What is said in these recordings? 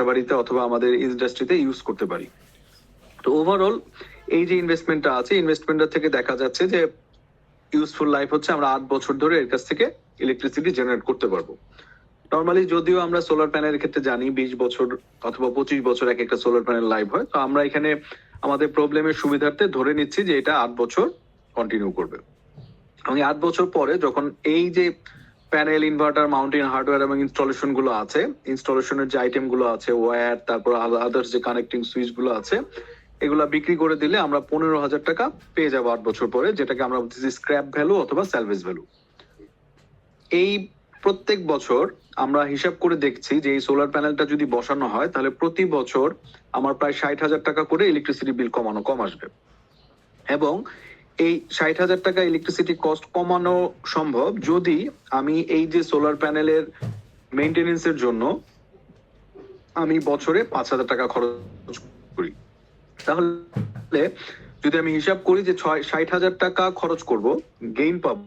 বাড়িতে অথবা আমাদের ইন্ডাস্ট্রিতে ইউজ করতে পারি। তো ওভারঅল এই যে ইনভেস্টমেন্টটা আছে, ইনভেস্টমেন্টটা থেকে দেখা যাচ্ছে যে ইউজফুল লাইফ হচ্ছে আমরা 8 বছর ধরে এর কাছ থেকে ইলেকট্রিসিটি জেনারেট করতে পারবো। নর্মালি যদিও আমরা সোলার প্যানেলের ক্ষেত্রে জানি 20 বছর অথবা 25 বছর এক একটা সোলার প্যানেল লাইভ হয়, তো আমরা এখানে আমাদের প্রবলেমের সুবিধার্থে ধরে নিচ্ছি যে এটা 8 বছর কন্টিনিউ করবে। এবং 8 বছর পরে যখন এই যে প্যানেল, ইনভার্টার, মাউন্টেন হার্ডওয়্যার এবং ইনস্টলেশন গুলো আছে, ইনস্টলেশনের যে আইটেম গুলো আছে, ওয়্যার, তারপর আদার্স যে কানেক্টিং সুইচ গুলো আছে, এগুলা বিক্রি করে দিলে আমরা 15,000 টাকা পেয়ে যাবো 8 বছর পরে, যেটাকে আমরা বলতেছি স্ক্র্যাপ ভ্যালু অথবা স্যালভেজ ভ্যালু। এই প্রত্যেক বছর আমরা হিসাব করে দেখছি যে এই সোলার প্যানেলটা যদি বসানো হয় তাহলে প্রতি বছর আমার প্রায় 60,000 টাকা করে ইলেকট্রিসিটি বিল কম আসবে। এবং এই 60,000 টাকা ইলেকট্রিসিটি কস্ট কমানো সম্ভব যদি আমি এই যে সোলার প্যানেলের মেইনটেনেন্সের জন্য আমি বছরে 5,000 টাকা খরচ করি। তাহলে যদি আমি হিসাব করি যে 60,000 টাকা খরচ করব, গেইন পাবো।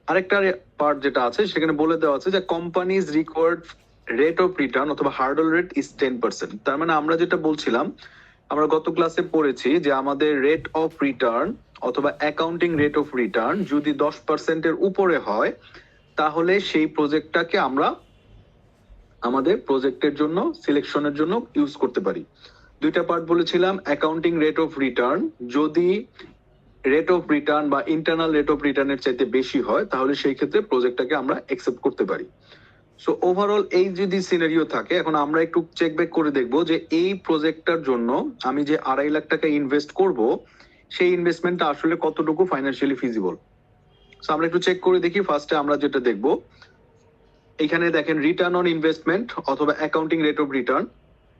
আরেকটা পার্ট যেটা আছে সেখানে বলে দেওয়া আছে যে companies required rate of return অথবা হার্ডল রেট ইজ 10%। তার মানে আমরা যেটা বলছিলাম, আমরা গত ক্লাসে পড়েছি যে আমাদের রেট অফ রিটার্ন অথবা অ্যাকাউন্টিং রেট অফ রিটার্ন যদি 10%-এর উপরে হয় তাহলে সেই প্রজেক্টটাকে আমরা আমাদের প্রজেক্টের জন্য সিলেকশনের জন্য ইউজ করতে পারি। দুইটা পার্ট বলেছিলাম, অ্যাকাউন্টিং রেট অফ রিটার্ন যদি রেট অফ রিটার্ন বা ইন্টারনাল রেট অফ রিটার্নের চাইতে বেশি হয় তাহলে সেই ক্ষেত্রে প্রজেক্টটাকে আমরা অ্যাকসেপ্ট করতে পারি। সো ওভারঅল এই যদি সিনারিও থাকে, এখন আমরা একটু চেক ব্যাক করে দেখবো যে এই প্রজেক্টটার জন্য আমি যে 2.5 লাখ টাকা ইনভেস্ট করব সেই ইনভেস্টমেন্টটা আসলে কতটুকু ফাইন্যান্সিয়ালি ফিজিবল। সো আমরা একটু চেক করে দেখি। ফার্স্টে আমরা যেটা দেখবো, এখানে দেখেন রিটার্ন অন ইনভেস্টমেন্ট অথবা অ্যাকাউন্টিং রেট অফ রিটার্ন।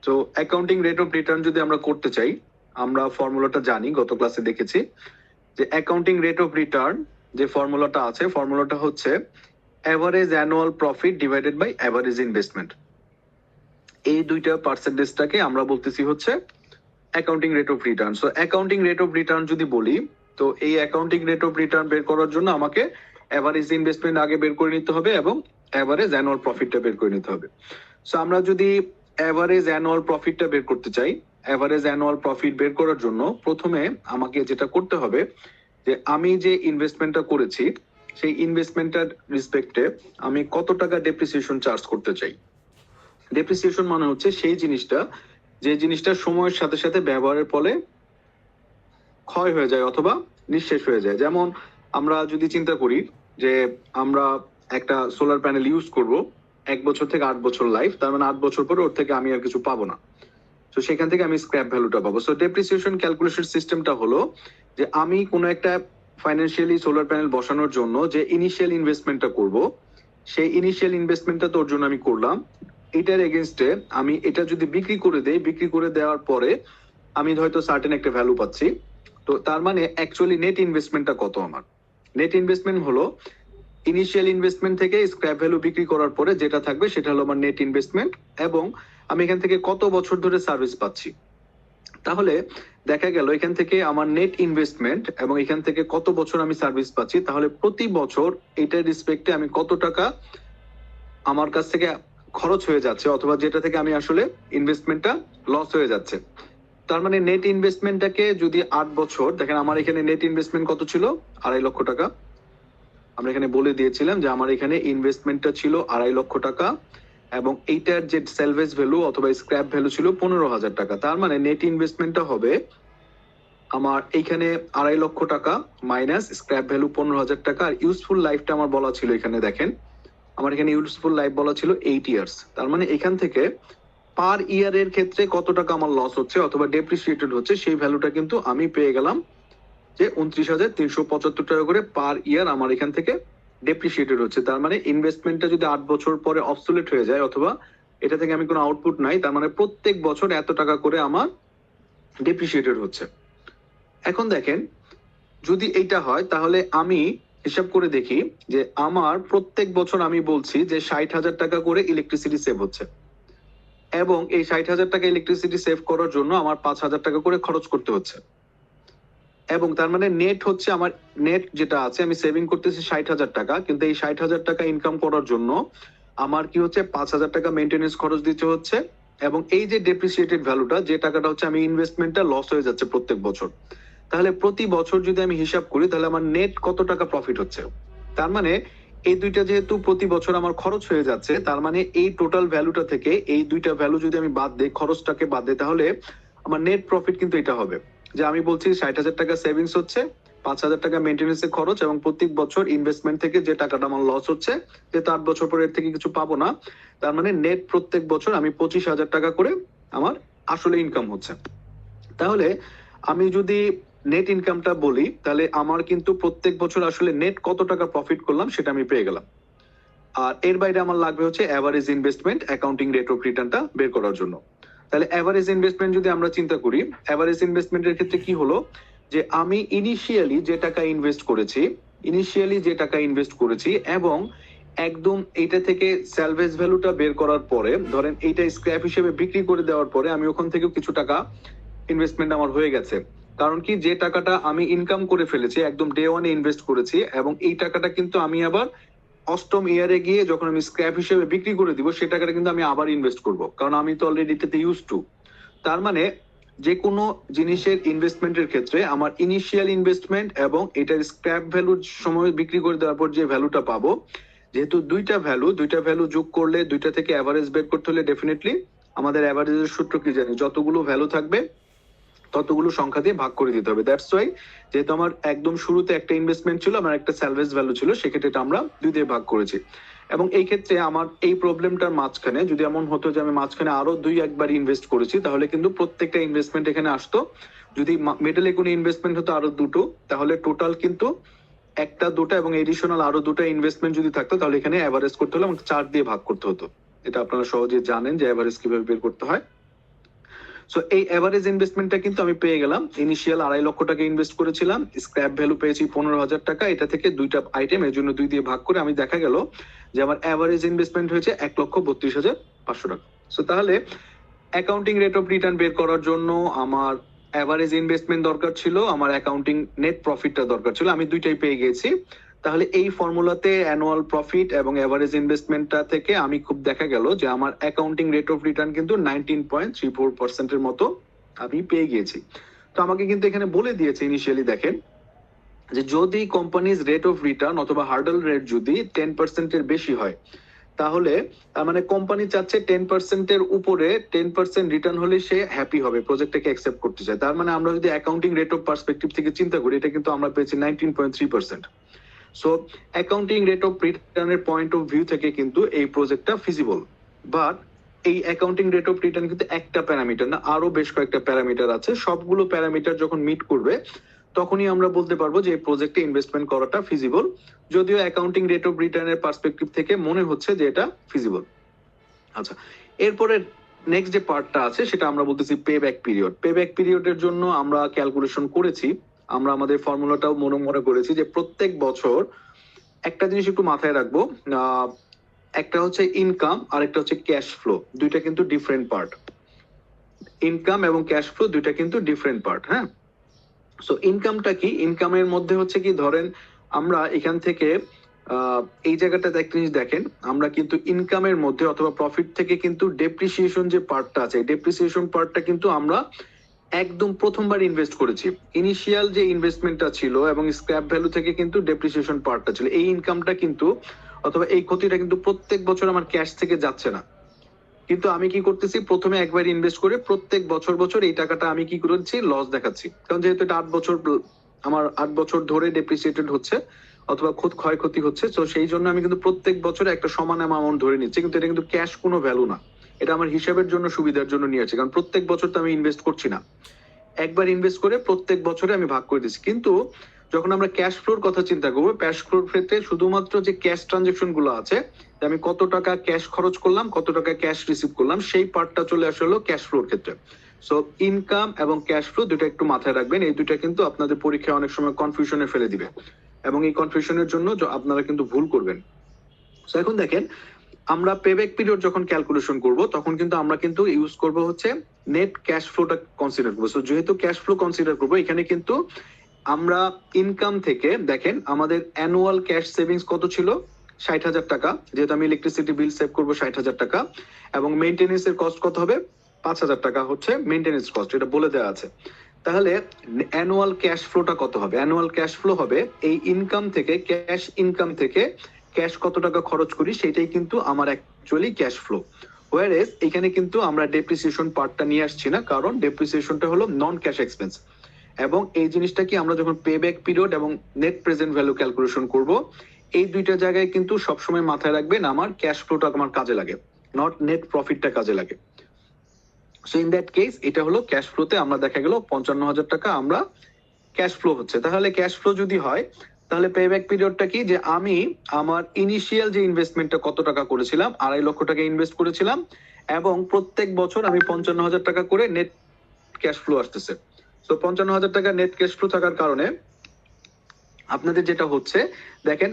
তো অ্যাকাউন্টিং রেট অফ রিটার্ন যদি আমরা করতে চাই, আমরা ফর্মুলাটা জানি, গত ক্লাসে দেখেছি যে অ্যাকাউন্টিং রেট অফ রিটার্ন যে ফর্মুলাটা আছে, ফর্মুলাটা হচ্ছে average annual profit divided by average investment. এই দুইটা পার্সেন্টেজটাকে আমরা বলতেছি হচ্ছে accounting rate of return. So accounting rate of return যদি বলি, তো এই অ্যাকাউন্টিং রেট অফ রিটার্ন বের করার জন্য আমাকে অ্যাভারেজ ইনভেস্টমেন্ট আগে বের করে নিতে হবে এবং অ্যাভারেজ অ্যানুয়াল প্রফিটটা বের করে নিতে হবে। সো আমরা যদি অ্যাভারেজ অ্যানুয়াল প্রফিটটা বের করতে চাই, অ্যাভারেজ অ্যানুয়াল প্রফিট বের করার জন্য প্রথমে আমাকে যেটা করতে হবে যে আমি যে ইনভেস্টমেন্টটা করেছি সেই ইনভেস্টমেন্টের রেসপেক্টে আমি কত টাকা ডেপ্রিসিয়েশন চার্জ করতে চাই। ডেপ্রিসিয়েশন মানে হচ্ছে সেই জিনিসটা যে জিনিসটা সময়ের সাথে সাথে ব্যবহারের ফলে ক্ষয় হয়ে যায় অথবা নিঃশেষ হয়ে যায়। যেমন আমরা যদি চিন্তা করি যে আমরা একটা সোলার প্যানেল ইউজ করব 1 বছর থেকে 8 বছর লাইফ, তার মানে 8 বছর পরে ওর থেকে আমি আর কিছু পাবো না, তো সেখান থেকে আমি স্ক্র্যাপ ভ্যালুটা পাবো। সো ডেপ্রিসিয়েশন ক্যালকুলেশন সিস্টেমটা হলো যে আমি কোনো একটা ফাইন্যান্সিয়ালি সোলার প্যানেল বসানোর জন্য যে ইনিশিয়াল ইনভেস্টমেন্টটা করব, সেই ইনিশিয়াল ইনভেস্টমেন্টটা তোর জন্য আমি করলাম, এটার এগেনস্টে আমি এটা যদি বিক্রি করে দেই, বিক্রি করে দেওয়ার পরে আমি হয়তো সার্টেন একটা ভ্যালু পাচ্ছি। তো তার মানে অ্যাকচুয়ালি নেট ইনভেস্টমেন্টটা কত আমার? নেট ইনভেস্টমেন্ট হলো ইনিশিয়াল ইনভেস্টমেন্ট থেকে স্ক্র্যাপ ভ্যালু বিক্রি করার পরে যেটা থাকবে সেটা হলো আমার নেট ইনভেস্টমেন্ট, এবং আমি এখান থেকে কত বছর ধরে সার্ভিস পাচ্ছি। তাহলে দেখা গেল এখান থেকে আমার নেট ইনভেস্টমেন্ট এবং এখান থেকে কত বছর আমি সার্ভিস পাচ্ছি, তাহলে প্রতি বছর এটার রেসপেক্টে আমি কত টাকা আমার কাছ থেকে খরচ হয়ে যাচ্ছে অথবা যেটা থেকে আমি আসলে ইনভেস্টমেন্টটা লস হয়ে যাচ্ছে। তার মানে নেট ইনভেস্টমেন্টটাকে যদি 8 বছর দেখেন, আমার এখানে নেট ইনভেস্টমেন্ট কত ছিল? 2.5 লক্ষ টাকা। আমরা এখানে বলে দিয়েছিলাম যে আমার এখানে ইনভেস্টমেন্টটা ছিল 2.5 লক্ষ টাকা এবং এইটার যে সেলভেজ ভ্যালু অথবা স্ক্র্যাপ ভ্যালু ছিল 15,000 টাকা। তার মানে নেট ইনভেস্টমেন্টটা হবে আমার এইখানে 2.5 লক্ষ টাকা মাইনাস স্ক্র্যাপ ভ্যালু 15,000 টাকা। আর ইউজফুল লাইফটা আমার বলা ছিল, এখানে দেখেন আমার এখানে ইউজফুল লাইফ বলা ছিল 8 ইয়ার্স। তার মানে এখান থেকে পার ইয়ারের ক্ষেত্রে কত টাকা আমার লস হচ্ছে অথবা ডেপ্রিসিয়েটেড হচ্ছে সেই ভ্যালুটা কিন্তু আমি পেয়ে গেলাম যে 29,375 টাকা করে পার ইয়ার আমার এখান থেকে ডেপ্রিসিয়েটেড হচ্ছে। তার মানে ইনভেস্টমেন্টটা যদি 8 বছর পরে অবসোলেট হয়ে যায় অথবা এটা থেকে আমি কোনো আউটপুট নাই, তার মানে প্রত্যেক বছর এত টাকা করে আমার ডেপ্রিসিয়েটেড হচ্ছে। এখন দেখেন যদি এইটা হয় তাহলে আমি হিসাব করে দেখি যে আমার প্রত্যেক বছর আমি বলছি যে 60,000 টাকা করে ইলেকট্রিসিটি সেভ হচ্ছে, এবং এই 60,000 টাকা ইলেকট্রিসিটি সেভ করার জন্য আমার 5,000 টাকা করে খরচ করতে হচ্ছে। এবং তার মানে নেট হচ্ছে আমার নেট যেটা আছে, আমি সেভিং করতেছি 60,000 টাকা, কিন্তু এই 60,000 টাকা ইনকাম করার জন্য আমার কি হচ্ছে 5,000 টাকা মেনটেনেন্স খরচ দিতে হচ্ছে, এবং এই যে ডেপ্রিসিয়েটেড ভ্যালুটা, যে টাকাটা হচ্ছে আমি ইনভেস্টমেন্টটা লস হয়ে যাচ্ছে প্রত্যেক বছর, তাহলে প্রতি বছর যদি আমি হিসাব করি তাহলে আমার নেট কত টাকা প্রফিট হচ্ছে। তার মানে এই দুইটা যেহেতু প্রতি বছর আমার খরচ হয়ে যাচ্ছে, তার মানে এই টোটাল ভ্যালুটা থেকে এই দুইটা ভ্যালু যদি আমি বাদ দিই, খরচটাকে বাদ দিই, তাহলে আমার নেট প্রফিট কিন্তু এটা হবে যে আমি বলছি 60,000 টাকা সেভিংস হচ্ছে, 5,000 টাকা মেনটেন্যান্সের খরচ, এবং প্রত্যেক বছর ইনভেস্টমেন্ট থেকে যে টাকাটা আমার লস হচ্ছে, যেহেতু 8 বছর পরে এর থেকে কিছু পাবো না, তার মানে নেট প্রত্যেক বছর আমি 25,000 টাকা করে আমার আসলে ইনকাম হচ্ছে। তাহলে আমি যদি নেট ইনকামটা বলি, তাহলে আমার কিন্তু প্রত্যেক বছর আসলে নেট কত টাকা প্রফিট করলাম সেটা আমি পেয়ে গেলাম। আর এর বাইরে আমার লাগবে হচ্ছে average investment accounting rate of রিটার্নটা বের করার জন্য। তাহলে অ্যাভারেজ ইনভেস্টমেন্ট যদি আমরা চিন্তা করি, অ্যাভারেজ ইনভেস্টমেন্টের ক্ষেত্রে কি হলো যে আমি ইনিশিয়ালি যে টাকা ইনভেস্ট করেছি এবং একদম এইটা থেকে স্যালভেজ ভ্যালুটা বের করার পরে, ধরেন এইটা স্ক্র্যাপ হিসেবে বিক্রি করে দেওয়ার পরে আমি ওখান থেকেও কিছু টাকা ইনভেস্টমেন্ট আমার হয়ে গেছে। কারণ কি, যে টাকাটা আমি ইনকাম করে ফেলেছি একদম ডে ওয়ানে ইনভেস্ট করেছি, এবং এই টাকাটা কিন্তু আমি আবার অষ্টম ইয়ারে গিয়ে যখন আমি স্ক্র্যাপ হিসেবে বিক্রি করে দিব, সে টাকাটা কিন্তু আমি আবার ইনভেস্ট করব, কারণ আমি তো অলরেডি এটাতে ইউজ টু। তার মানে যে কোনো জিনিসের ইনভেস্টমেন্টের ক্ষেত্রে আমার ইনিশিয়াল ইনভেস্টমেন্ট এবং এটার স্ক্র্যাপ ভ্যালুর সময় বিক্রি করে দেওয়ার পর যে ভ্যালুটা পাবো, যেহেতু দুইটা ভ্যালু যোগ করলে দুইটা থেকে অ্যাভারেজ বের করতে হলে ডেফিনেটলি আমাদের অ্যাভারেজের সূত্র কি জানি, যতগুলো ভ্যালু থাকবে ততগুলো সংখ্যা দিয়ে ভাগ করে দিতে হবে। দ্যাটস ওয়াই, যেহেতু আমার একদম শুরুতে একটা ইনভেস্টমেন্ট ছিল, আমার একটা স্যালভেজ ভ্যালু ছিল, সেক্ষেত্রে এটা আমরা 2 দিয়ে ভাগ করেছি। এবং এই ক্ষেত্রে আমার এই প্রবলেমটার মাঝখানে যদি এমন হতো যে আমি মাঝখানে আরো 2 একবার ইনভেস্ট করেছি, তাহলে কিন্তু প্রত্যেকটা ইনভেস্টমেন্ট এখানে আসতো। যদি মিডলে কোনো ইনভেস্টমেন্ট হতো আরো 2টো, তাহলে টোটাল কিন্তু একটা, দুটা এবং এডিশনাল আরো 2টা ইনভেস্টমেন্ট যদি থাকতো, তাহলে এখানে অ্যাভারেজ করতে হলে আমাকে 4 দিয়ে ভাগ করতে হতো। এটা আপনারা সহজে জানেন যে অ্যাভারেজ কিভাবে বের করতে হয়। সো এই এভারেজ ইনভেস্টমেন্টটা কিন্তু আমি পেয়ে গেলাম। ইনিশিয়াল 2.5 লক্ষ টাকা ইনভেস্ট করেছিলাম, স্ক্র্যাপ ভ্যালু পেয়েছি 15,000 টাকা, এটা থেকে দুইটা আইটেম এর জন্য 2 দিয়ে ভাগ করে আমি দেখা গেল যে আমার এভারেজ ইনভেস্টমেন্ট হয়েছে 1,32,500 টাকা। সো তাহলে অ্যাকাউন্টিং রেট অফ রিটার্ন বের করার জন্য আমার এভারেজ ইনভেস্টমেন্ট দরকার ছিল, আমার অ্যাকাউন্টিং নেট প্রফিটটা দরকার ছিল, আমি দুইটাই পেয়ে গেছি। তাহলে এই ফর্মুলাতে অ্যানুয়াল প্রফিট এবং এভারেজ ইনভেস্টমেন্টটা থেকে আমি খুব দেখা গেল যে আমার অ্যাকাউন্টিং রেট অফ রিটার্ন কিন্তু 19.34% এর মতো আমি পেয়ে গিয়েছি। তো আমাকে কিন্তু এখানে বলে দিয়েছে ইনিশিয়ালি, দেখেন যে যদি কোম্পানিজ রেট অফ রিটার্ন অথবা হার্ডল রেট যদি 10% এর বেশি হয়, তাহলে তার মানে কোম্পানি চাচ্ছে 10% এর উপরে 10% রিটার্ন হলে সে হ্যাপি হবে, প্রজেক্টটাকে অ্যাকসেপ্ট করতে চায়। তার মানে আমরা যদি অ্যাকাউন্টিং রেট অফ পার্সপেক্টিভ থেকে চিন্তা করি, এটা কিন্তু আমরা পেয়েছি 19.3%। সো অ্যাকাউন্টিং রেট অফ রিটার্নের পয়েন্ট অফ ভিউ থেকে কিন্তু এই প্রজেক্টটা ফিজিবল। বাট এই অ্যাকাউন্টিং রেট অফ রিটার্ন কিন্তু একটা প্যারামিটার না, আরো বেশ কয়েকটা প্যারামিটার আছে। সবগুলো প্যারামিটার যখন মিট করবে, তখনই আমরা বলতে পারবো যে এই প্রজেক্টে ইনভেস্টমেন্ট করাটা ফিজিবল। যদিও অ্যাকাউন্টিং রেট অফ রিটার্নের পার্সপেক্টিভ থেকে মনে হচ্ছে যে এটা ফিজিবল। আচ্ছা, এরপরে নেক্সট যে পার্টটা আছে সেটা আমরা বলতেছি pay back period. Pay back পিরিয়ডের জন্য আমরা ক্যালকুলেশন করেছি, আমরা আমাদের ফর্মুলাটাও মনে করেছি যে প্রত্যেক বছর একটা জিনিস একটু মাথায় রাখবো, একটা হচ্ছে ইনকাম আর একটা হচ্ছে ক্যাশ ফ্লো, দুইটা কিন্তু ডিফারেন্ট পার্ট। ইনকাম এবং ক্যাশ ফ্লো দুইটা কিন্তু ডিফারেন্ট পার্ট। হ্যাঁ, সো ইনকামটা কি, ইনকামের মধ্যে হচ্ছে কি, ধরেন আমরা এখান থেকে এই জায়গাটাতে একটা জিনিস দেখেন, আমরা কিন্তু ইনকামের মধ্যে অথবা প্রফিট থেকে কিন্তু ডেপ্রিসিয়েশন যে পার্টটা আছে, ডেপ্রিসিয়েশন পার্টটা কিন্তু আমরা একদম প্রথমবার ইনভেস্ট করেছি। ইনিশিয়াল যে ইনভেস্টমেন্টটা ছিল এবং স্ক্র্যাপ ভ্যালু থেকে কিন্তু ডেপ্রিসিয়েশন পার্টটা ছিল। এই ইনকামটা কিন্তু অথবা এই ক্ষতিটা কিন্তু প্রত্যেক বছর আমার ক্যাশ থেকে যাচ্ছে না, কিন্তু আমি কি করতেছি, প্রথমে একবার ইনভেস্ট করে প্রত্যেক বছর এই টাকাটা আমি কি করেছি, লস দেখাচ্ছি। কারণ যেহেতু এটা 8 বছর, আমার 8 বছর ধরে ডেপ্রিসিয়েটেড হচ্ছে অথবা খুদ ক্ষয়ক্ষতি হচ্ছে, তো সেই জন্য আমি কিন্তু প্রত্যেক বছরে একটা সমান অ্যামাউন্ট ধরে নিচ্ছি, কিন্তু এটা কিন্তু ক্যাশ কোনো ভ্যালু না, এটা আমার হিসাবের জন্য সুবিধার জন্য নিয়েছে। কারণ প্রত্যেক বছর তো আমি ইনভেস্ট করছি না, একবার ইনভেস্ট করে প্রত্যেক বছরে আমি ভাগ করে দিচ্ছি। কিন্তু যখন আমরা ক্যাশ ফ্লোর কথা চিন্তা করবো, ক্যাশ ফ্লোর ক্ষেত্রে শুধুমাত্র যে ক্যাশ ট্রানজেকশন গুলো আছে, আমি কত টাকা ক্যাশ খরচ করলাম, কত টাকা ক্যাশ রিসিভ করলাম, সেই পার্টটা চলে আসলো ক্যাশ ফ্লোর ক্ষেত্রে। সো ইনকাম এবং ক্যাশ ফ্লো দুটো একটু মাথায় রাখবেন, এই দুটো কিন্তু আপনাদের পরীক্ষায় অনেক সময় কনফিউশনে ফেলে দিবে, এবং এই কনফিউশনের জন্য আপনারা কিন্তু ভুল করবেন। সো এখন দেখেন, আমরা পেব্যাক পিরিয়ড যখন ক্যালকুলেশন করব, তখন কিন্তু আমরা কিন্তু ইউজ করব হচ্ছে নেট ক্যাশ ফ্লোটা কনসিডার করবো। সো যেহেতু ক্যাশ ফ্লো কনসিডার করবো, এখানে কিন্তু আমরা ইনকাম থেকে দেখেন আমাদের অ্যানুয়াল ক্যাশ সেভিংস কত ছিল, 60,000 টাকা, যেহেতু আমি ইলেকট্রিসিটি বিল সেভ করবো 60,000 টাকা, এবং মেইনটেনেন্স এর কস্ট কত হবে, 5,000 টাকা হচ্ছে মেইনটেনেন্স কস্ট, এটা বলে দেওয়া আছে। তাহলে অ্যানুয়াল ক্যাশ ফ্লোটা কত হবে? অ্যানুয়াল ক্যাশ ফ্লো হবে এই ইনকাম থেকে, ক্যাশ ইনকাম থেকে ক্যাশ কত টাকা খরচ করি সেটাই কিন্তু আমার অ্যাকচুয়ালি ক্যাশ ফ্লো। ওয়ারেস এখানে কিন্তু আমরা ডেপ্রিসিয়েশন পার্টটা নিয়ে আসছি না, কারণ ডেপ্রিসিয়েশনটা হলো নন ক্যাশ এক্সপেন্স, এবং এই জিনিসটা কি আমরা যখন পে ব্যাক পিরিয়ড এবং নেট প্রেজেন্ট ভ্যালু ক্যালকুলেশন করব, এই দুইটা জায়গায় কিন্তু সবসময় মাথায় রাখবেন আমার ক্যাশ ফ্লোটা আমার কাজে লাগে, নট নেট প্রফিটটা কাজে লাগে। সো ইন দ্যাট কেস এটা হলো ক্যাশ ফ্লোতে আমরা দেখা গেল 55,000 টাকা আমরা ক্যাশ ফ্লো হচ্ছে। তাহলে ক্যাশ ফ্লো যদি হয় তাহলে পে ব্যাক পিরিয়ডটা কি, যে আমি আমার ইনিশিয়াল যে ইনভেস্টমেন্টটা কত টাকা করেছিলাম, 2.5 লক্ষ টাকা ইনভেস্ট করেছিলাম, এবং প্রত্যেক বছর আমি 55,000 টাকা করে নেট ক্যাশ ফ্লো আসতেছে। তো 55,000 টাকা নেট ক্যাশ ফ্লো থাকার কারণে আপনাদের যেটা হচ্ছে, দেখেন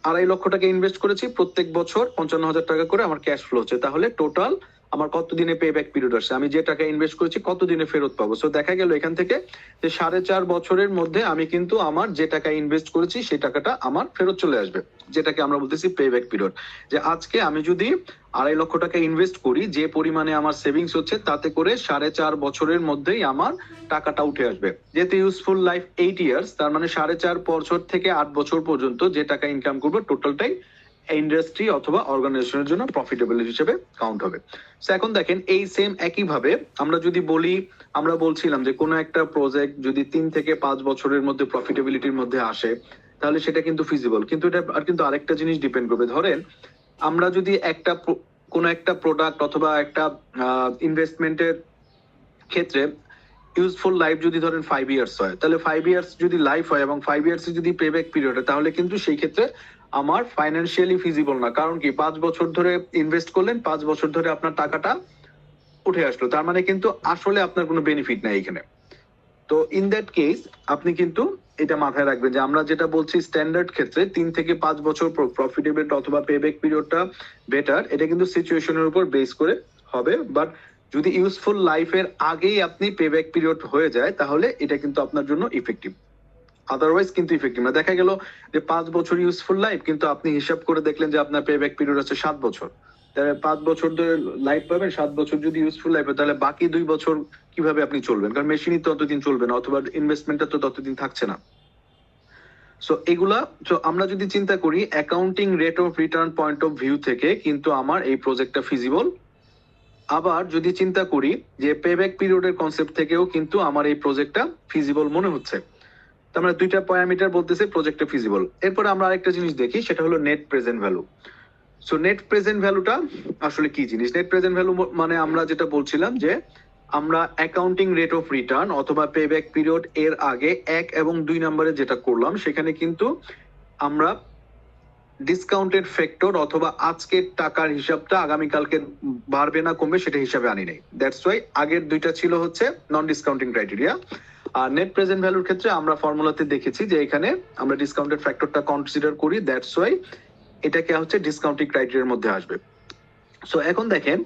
2.5 লক্ষ টাকা ইনভেস্ট করেছি, প্রত্যেক বছর 55,000 টাকা করে আমার ক্যাশ ফ্লো হচ্ছে, তাহলে টোটাল আমার কত দিনে পে ব্যাক পিরিয়ড আসছে, আমি যে টাকা ইনভেস্ট করেছি কত দিনে ফেরত পাবো। সো দেখা গেল এখান থেকে যে 4.5 বছরের মধ্যে আমি কিন্তু আমার যে টাকা ইনভেস্ট করেছি সেই টাকাটা আমার ফেরত চলে আসবে, যেটাকে আমরা বলতেছি পে ব্যাক পিরিয়ড। যে আজকে আমি যদি 2.5 লক্ষ টাকা ইনভেস্ট করি, যে পরিমাণে আমার সেভিংস হচ্ছে তাতে করে 4.5 বছরের মধ্যেই আমার টাকাটা উঠে আসবে। যেহেতু ইউজফুল লাইফ 8 ইয়ার্স, তার মানে 4.5 বছর থেকে 8 বছর পর্যন্ত যে টাকা ইনকাম করবো টোটালটাই ইন্ডাস্ট্রি অথবা অর্গানাইজেশনের জন্য প্রফিটেবল হিসেবে কাউন্ট হবে। সো এখন দেখেন এই সেম একইভাবে আমরা যদি বলি, আমরা বলছিলাম যে কোনো একটা প্রজেক্ট যদি 3 থেকে 5 বছরের মধ্যে প্রফিটেবিলিটির মধ্যে আসে তাহলে সেটা কিন্তু ফিজিবল, কিন্তু এটা আর কিন্তু আরেকটা জিনিস ডিপেন্ড করবে। ধরেন আমরা যদি কোনো একটা প্রোডাক্ট অথবা একটা ইনভেস্টমেন্টের ক্ষেত্রে ইউজফুল লাইফ যদি ধরেন 5 ইয়ার্স হয়, তাহলে 5 ইয়ার্স যদি লাইফ হয় এবং 5 ইয়ার্স যদি পে ব্যাক পিরিয়ড হয়, তাহলে কিন্তু সেই ক্ষেত্রে আমার ফাইন্যান্সিয়ালি ফিজিবল না। কারণ কি, 5 বছর ধরে ইনভেস্ট করলেন, 5 বছর ধরে আপনার টাকাটা উঠে আসলো, তার মানে কিন্তু আসলে আপনার কোনো বেনিফিট নাই এখানে। তো ইন দ্যাট কেস আপনি কিন্তু এটা মাথায় রাখবেন যে আমরা যেটা বলছি স্ট্যান্ডার্ড ক্ষেত্রে 3 থেকে 5 বছর প্রফিটেবল অথবা পে ব্যাক পিরিয়ডটা বেটার, এটা কিন্তু সিচুয়েশনের উপর বেস করে হবে। বাট যদি ইউজফুল লাইফের আগেই আপনি পে ব্যাক পিরিয়ড হয়ে যায় তাহলে এটা কিন্তু আপনার জন্য ইফেক্টিভ, আদারওয়াইজ কিন্তু ইফেক্টিভ না। দেখা গেল যে 5 বছর ইউজফুল লাইফ, কিন্তু আপনি হিসাব করে দেখলেন যে আপনার পে ব্যাক পিরিয়ড আছে 7 বছর, তাহলে 5 বছর ধরে লাইফ পাবেন, 7 বছর যদি ইউজফুল লাইফ হয় তাহলে বাকি 2 বছর কিভাবে আপনি চলবেন, কারণ মেশিনই তো ততদিন চলবে না অথবা ইনভেস্টমেন্টটা তো ততদিন থাকছে না। সো এগুলা, তো আমরা যদি চিন্তা করি accounting rate of return point of view থেকে কিন্তু আমার এই প্রজেক্টটা ফিজিবল। আবার যদি চিন্তা করি যে পে ব্যাক পিরিয়ডের কনসেপ্ট থেকেও কিন্তু আমার এই প্রজেক্টটা ফিজিবল মনে হচ্ছে। তার মানে দুইটা প্যারামিটার বলতেছে প্রজেক্টটা ফিজিবল। এরপরে আমরা আরেকটা জিনিস দেখি, সেটা হলো net present value. So net present ভ্যালুটা আসলে কি জিনিস? নেট প্রেজেন্ট ভ্যালু মানে আমরা যেটা বলছিলাম যে আমরা অ্যাকাউন্টিং রেট অফ রিটার্ন অথবা পে ব্যাক পিরিয়ড এর আগে 1 এবং 2 নম্বরে যেটা করলাম সেখানে কিন্তু আমরা ডিসকাউন্টেড ফ্যাক্টর অথবা আজকের টাকার হিসাবটা আগামীকালকে বাড়বে না কমবে সেটা হিসাবে আনি নাই। দ্যাটস ওয়াই আগের দুইটা ছিল হচ্ছে নন ডিসকাউন্টিং ক্রাইটেরিয়া। আর নেট প্রেজেন্ট ভ্যালুর ক্ষেত্রে আমরা ফর্মুলাতে দেখেছি যে এখানে আমরা ডিসকাউন্টেড ফ্যাক্টরটা কনসিডার করি, দ্যাটস ওয়াই এটাকে হচ্ছে ডিসকাউন্টিং ক্রাইটেরিয়ার মধ্যে আসবে। সো এখন দেখেন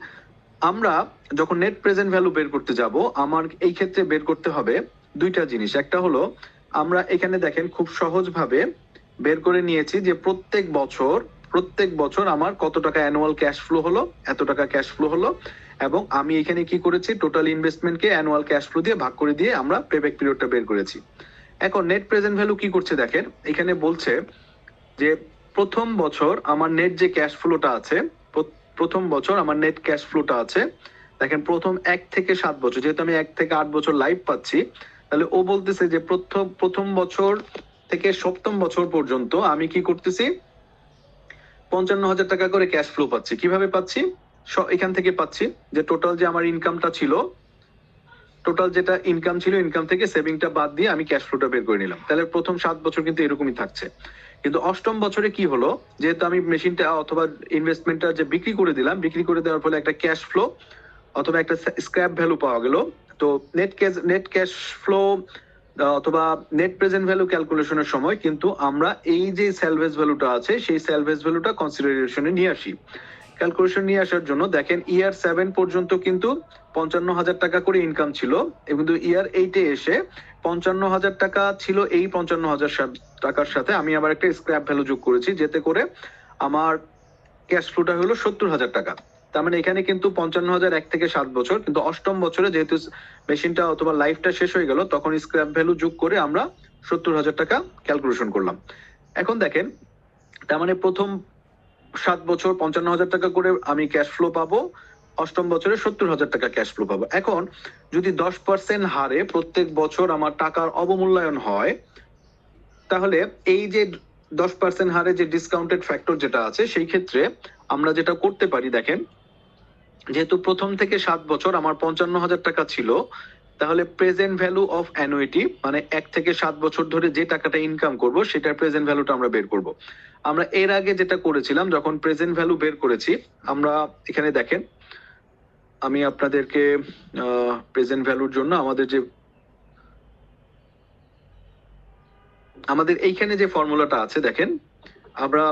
আমরা যখন নেট প্রেজেন্ট ভ্যালু বের করতে যাব, আমার এই ক্ষেত্রে বের করতে হবে দুইটা জিনিস। একটা হলো আমরা এখানে দেখেন খুব সহজভাবে বের করে নিয়েছি যে প্রত্যেক বছর আমার কত টাকা অ্যানুয়াল ক্যাশ ফ্লো হলো, এত টাকা ক্যাশ ফ্লো হলো, এবং আমি এখানে কি করেছি টোটাল ইনভেস্টমেন্টকে অ্যানুয়াল ক্যাশ ফ্লো দিয়ে ভাগ করে দিয়ে আমরা পেব্যাক পিরিয়ডটা বের করেছি। এখন নেট প্রেজেন্ট ভ্যালু কি করছে দেখেন, এখানে বলছে যে প্রথম বছর আমার নেট যে ক্যাশ ফ্লোটা আছে, প্রথম বছর আমার নেট ক্যাশ ফ্লোটা আছে, দেখেন প্রথম 1 থেকে 7 বছর, যেহেতু আমি 1 থেকে 8 বছর লাইফ পাচ্ছি, তাহলে ও বলতেছে যে প্রথম বছর থেকে 7ম বছর পর্যন্ত আমি কি করতেছি 55,000 টাকা করে ক্যাশ ফ্লো পাচ্ছি। কিভাবে পাচ্ছি? এখান থেকে পাচ্ছি যে টোটাল যে আমার ইনকামটা ছিল, টোটাল যেটা ইনকাম ছিল, ইনকাম থেকে সেভিংটা বাদ দিয়ে আমি ক্যাশ ফ্লোটা বের করে নিলাম। তাহলে প্রথম 7 বছর কিন্তু এরকমই থাকছে। কিন্তু 8ম বছরে কি হলো, যেহেতু আমি মেশিনটা অথবা ইনভেস্টমেন্টটা যে বিক্রি করে দিলাম, বিক্রি করে দেওয়ার ফলে একটা ক্যাশ ফ্লো অথবা একটা স্ক্র্যাপ ভ্যালু পাওয়া গেল। তো নেট ক্যাশ ফ্লো অথবা নেট প্রেজেন্ট ভ্যালু ক্যালকুলেশনের সময় কিন্তু আমরা এই যে স্যালভেজ ভ্যালুটা আছে সেই স্যালভেজ ভ্যালুটা কনসিডারেশনে নিয়ে আসি। ক্যালকুলেশন নিয়ে আসার জন্য দেখেন ইয়ার 7 পর্যন্ত কিন্তু 55,000 টাকা করে ইনকাম ছিল, কিন্তু ইয়ার 8-এ এসে 55,000 টাকা ছিল, এই 55,000 টাকার সাথে আমি আবার একটা স্ক্র্যাপ ভ্যালু যোগ করেছি, যেতে করে আমার ক্যাশ ফ্লোটা হলো 70,000 টাকা। তার মানে এখানে কিন্তু 55,000 1 থেকে 7 বছর, কিন্তু অষ্টম বছরে যেহেতু মেশিনটা অথবা লাইফটা শেষ হয়ে গেল, তখন স্ক্র্যাপ ভ্যালু যোগ করে আমরা 70,000 টাকা ক্যালকুলেশন করলাম। এখন দেখেন, তার মানে প্রথম 7 বছর 55,000 টাকা করে আমি ক্যাশ ফ্লো পাবো, অষ্টম বছরে 70,000 টাকা ক্যাশ ফ্লো পাবো। এখন যদি 10% হারে প্রত্যেক বছর আমার টাকার অবমূল্যায়ন হয়, তাহলে এই যে 10% হারে যে ডিসকাউন্টেড ফ্যাক্টর যেটা আছে, সেই ক্ষেত্রে আমরা যেটা করতে পারি, দেখেন, যেহেতু প্রথম থেকে 7 বছর আমার 55,000 টাকা ছিল, তাহলে প্রেজেন্ট ভ্যালু অফ অ্যানুইটি মানে 1 থেকে 7 বছর ধরে যে টাকাটা ইনকাম করব সেটার প্রেজেন্ট ভ্যালুটা আমরা বের করব। আমরা এর আগে যেটা করেছিলাম, যখন প্রেজেন্ট ভ্যালু বের করেছি, আমরা এখানে দেখেন, আমি আপনাদেরকে প্রেজেন্ট ভ্যালুর জন্য আমাদের এইখানে যে ফর্মুলাটা আছে, দেখেন, আমরা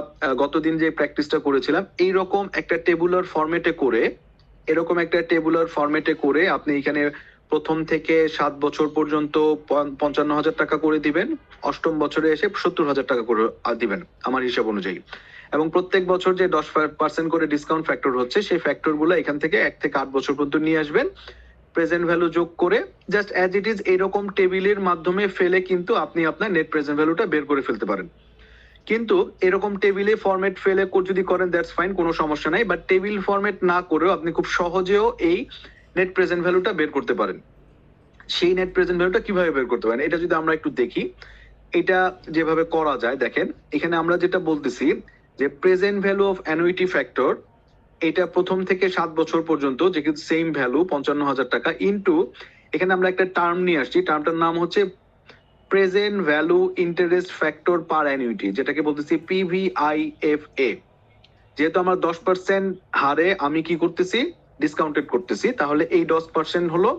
গতদিন যে প্র্যাকটিসটা করেছিলাম, এইরকম একটা টেবুলার ফরম্যাটে করে আপনি এখানে প্রথম থেকে 7 বছর পর্যন্ত 55,000 টাকা করে দিবেন, অষ্টম বছরে এসে 70,000 টাকা করে দিবেন আমার হিসাব অনুযায়ী, এবং প্রত্যেক বছর যে 10% করে ডিসকাউন্ট ফ্যাক্টর হচ্ছে, সেই ফ্যাক্টর গুলো এখান থেকে 1 থেকে 8 বছর পর্যন্ত নিয়ে আসবেন, প্রেজেন্ট ভ্যালু যোগ করে জাস্ট অ্যাজ ইট ইজ এরকম টেবিলের মাধ্যমে ফেলে কিন্তু আপনি আপনার নেট প্রেজেন্ট ভ্যালুটা বের করে ফেলতে পারেন। কিন্তু এরকম টেবিলে ফরম্যাট ফেলে যদি করেন, দ্যাটস ফাইন, কোনো সমস্যা নাই, বাট টেবিল ফরম্যাট না করেও আপনি খুব সহজেও এই নেট প্রেজেন্ট ভ্যালুটা বের করতে পারেন। সেই নেট প্রেজেন্ট ভ্যালুটা কিভাবে বের করতে পারেন, এটা যদি আমরা একটু দেখি, এটা যেভাবে করা যায়, দেখেন, এখানে আমরা যেটা বলতেছি যে present value of annuity factor, এটা প্রথম থেকে 7 বছর পর্যন্ত যে কিন্তু সেম ভ্যালু 55,000 টাকা ইনটু, এখানে আমরা একটা টার্ম নিয়ে আসছি, টার্মটার নাম হচ্ছে প্রেজেন্ট ভ্যালু ইন্টারেস্ট ফ্যাক্টর পার অ্যানুইটি, যেটাকে বলতেছি PVIFA। যেহেতু আমার 10% হারে আমি কি করতেছি, ডিসকাউন্টেড করতেছি, তাহলে এই 10% হলো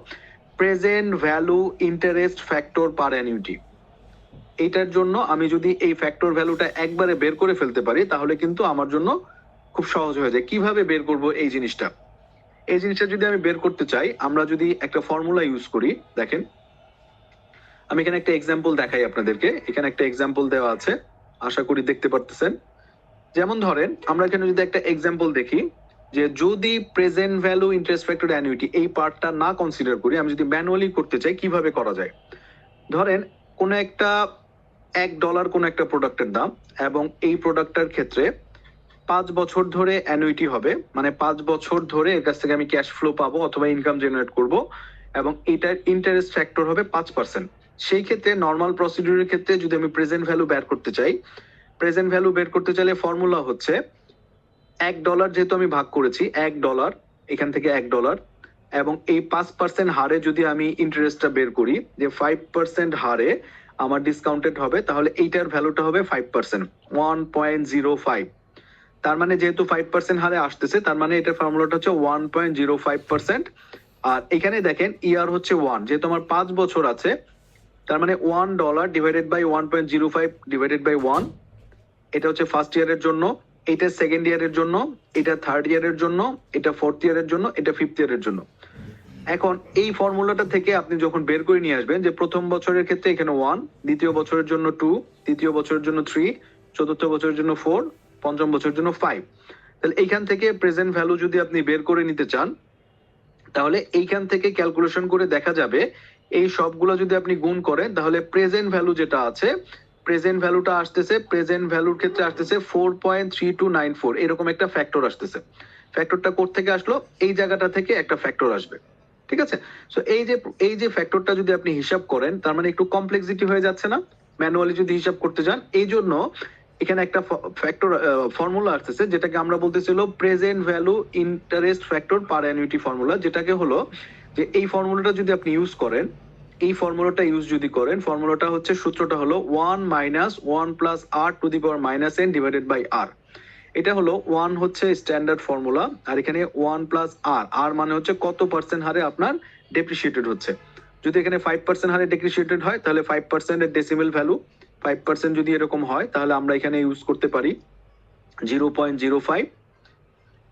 প্রেজেন্ট ভ্যালু ইন্টারেস্ট ফ্যাক্টর পার অ্যানুইটি। এইটার জন্য আমি যদি এই ফ্যাক্টর ভ্যালুটা একবারে বের করে ফেলতে পারি, তাহলে কিন্তু আমার জন্য খুব সহজ হয়ে যায়। কিভাবে বের করব এই জিনিসটা যদি আমি বের করতে চাই, আমরা যদি একটা ফর্মুলা ইউজ করি, দেখেন, আমি এখানে একটা এক্সাম্পল দেখাই আপনাদেরকে। এখানে একটা এক্সাম্পল দেওয়া আছে, আশা করি দেখতে পারতেছেন। যেমন ধরেন, আমরা এখানে যদি একটা এক্সাম্পল দেখি, যে যদি present value interest factor annuity এই পার্টটা না কনসিডার করি, আমি যদি ম্যানুয়ালি করতে চাই, কিভাবে করা যায়? ধরেন কোন একটা $1 কোন একটা প্রোডাক্টের দাম, এবং এই প্রোডাক্টটার ক্ষেত্রে 5 বছর ধরে অ্যানুইটি হবে, মানে 5 বছর ধরে এর কাছ থেকে আমি ক্যাশ ফ্লো পাবো অথবা ইনকাম জেনারেট করব, এবং এটার ইন্টারেস্ট ফ্যাক্টর হবে 5%। সেই ক্ষেত্রে নর্মাল প্রসিডিউরের ক্ষেত্রে যদি আমি প্রেজেন্ট ভ্যালু বের করতে চাই, প্রেজেন্ট ভ্যালু বের করতে চাইলে ফর্মুলা হচ্ছে $1 যেহেতু আমি ভাগ করেছি, $1 এখান থেকে $1, এবং এই 5% হারে যদি আমি ইন্টারেস্টটা বের করি, যে 5% হারে আমার ডিসকাউন্টেড হবে, তাহলে এইটার ভ্যালুটা হবে 5%, 1.05। তার মানে যেহেতু 5% হারে আসতেছে, তার মানে এটার ফর্মুলাটা হচ্ছে 1.05%। আর এখানে দেখেন ইয়ার হচ্ছে 1, যেহেতু আমার 5 বছর আছে, তার মানে $1 ডিভাইডেড বাই 1.05 ডিভাইডেড বাই 1, এটা হচ্ছে ফার্স্ট ইয়ারের জন্য, এটা সেকেন্ড ইয়ারের জন্য, এটা থার্ড ইয়ারের জন্য, এটা ফোর্থ ইয়ারের জন্য, এটা ফিফথ ইয়ারের জন্য। এখন এই ফর্মুলাটা থেকে আপনি যখন বের করে নিয়ে আসবেন, যে প্রথম বছরের ক্ষেত্রে এখানে 1, দ্বিতীয় বছরের জন্য 2, তৃতীয় বছরের জন্য 3, চতুর্থ বছরের জন্য 4, পঞ্চম বছরের জন্য 5, তাহলে এইখান থেকে প্রেজেন্ট ভ্যালু যদি আপনি বের করে নিতে চান, তাহলে এইখান থেকে ক্যালকুলেশন করে দেখা যাবে, এই সবগুলো যদি আপনি গুণ করেন, তাহলে প্রেজেন্ট ভ্যালু যেটা আছে, প্রেজেন্ট ভ্যালুটা আসতেছে, প্রেজেন্ট ভ্যালুর ক্ষেত্রে আসতেছে 4.3294, এরকম একটা ফ্যাক্টর আসতেছে। ফ্যাক্টরটা কোথা থেকে আসলো? এই জায়গাটা থেকে একটা ফ্যাক্টর আসবে, ঠিক আছে? সো এই যে ফ্যাক্টরটা যদি আপনি হিসাব করেন, তার মানে একটু কমপ্লেক্সিটি হয়ে যাচ্ছে না, ম্যানুয়ালি যদি হিসাব করতে যান। এই জন্য এখানে একটা ফ্যাক্টর ফর্মুলা আসতেছে, যেটাকে আমরা বলতেছিল প্রেজেন্ট ভ্যালু ইন্টারেস্ট ফ্যাক্টর পার অ্যানুইটি ফর্মুলা, যেটাকে হলো যে এই ফর্মুলাটা যদি আপনি ইউজ করেন, এই ফর্মুলাটা ইউজ যদি করেন, ফর্মুলাটা হচ্ছে, সূত্রটা হলো 1 minus 1 plus r to the power minus n divided by r। এটা হলো 1 হচ্ছে স্ট্যান্ডার্ড ফর্মুলা, আর এখানে 1 প্লাস r মানে হচ্ছে কত পার্সেন্ট হারে আপনার ডেপ্রিসিয়েটেড হচ্ছে। যদি এখানে 5% হারে ডেপ্রিসিয়েটেড হয়, তাহলে 5% এর ডেসিমেল ভ্যালু 5% যদি এরকম হয়, তাহলে আমরা এখানে ইউজ করতে পারি 0.05,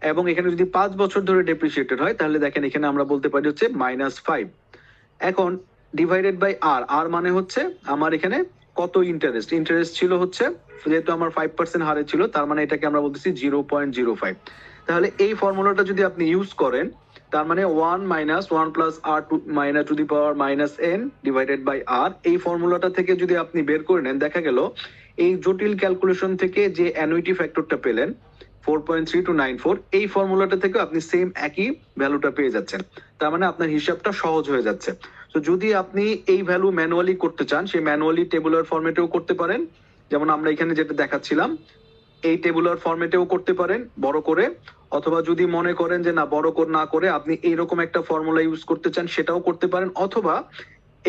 এবং এখানে যদি 5 বছর ধরে ডেপ্রিসিয়েটেড হয়, তাহলে দেখেন এখানে আমরা বলতে পারি হচ্ছে -5। এখন ডিভাইডেড বাই r মানে হচ্ছে আমার এখানে কত ইন্টারেস্ট ছিল হচ্ছে, যেহেতু আমার 5% হারে ছিল, তার মানে এটাকে আমরা বলতেছি 0.05। তাহলে এই ফর্মুলাটা যদি আপনি ইউজ করেন, তার মানে 1 minus 1 plus r minus to the power minus n divided by r, এই ফর্মুলাটা থেকে যদি আপনি বের করে নেন, দেখা গেল এই জটিল ক্যালকুলেশন থেকে যে অ্যানুইটি ফ্যাক্টরটা পেলেন 4.3294, এই ফর্মুলাটা থেকে আপনি সেম একই ভ্যালুটা পেয়ে যাচ্ছেন। তার মানে আপনার হিসাবটা সহজ হয়ে যাচ্ছে। তো যদি আপনি এই ভ্যালু ম্যানুয়ালি করতে চান, সেই ম্যানুয়ালি টেবুলার ফরম্যাটেও করতে পারেন, যেমন আমরা এখানে যেটা দেখাচ্ছিলাম এই টেবুলার ফরম্যাটেও করতে পারেন বড় করে, অথবা যদি মনে করেন যে না বড় করে না করে আপনি এইরকম একটা ফর্মুলা ইউজ করতে চান সেটাও করতে পারেন, অথবা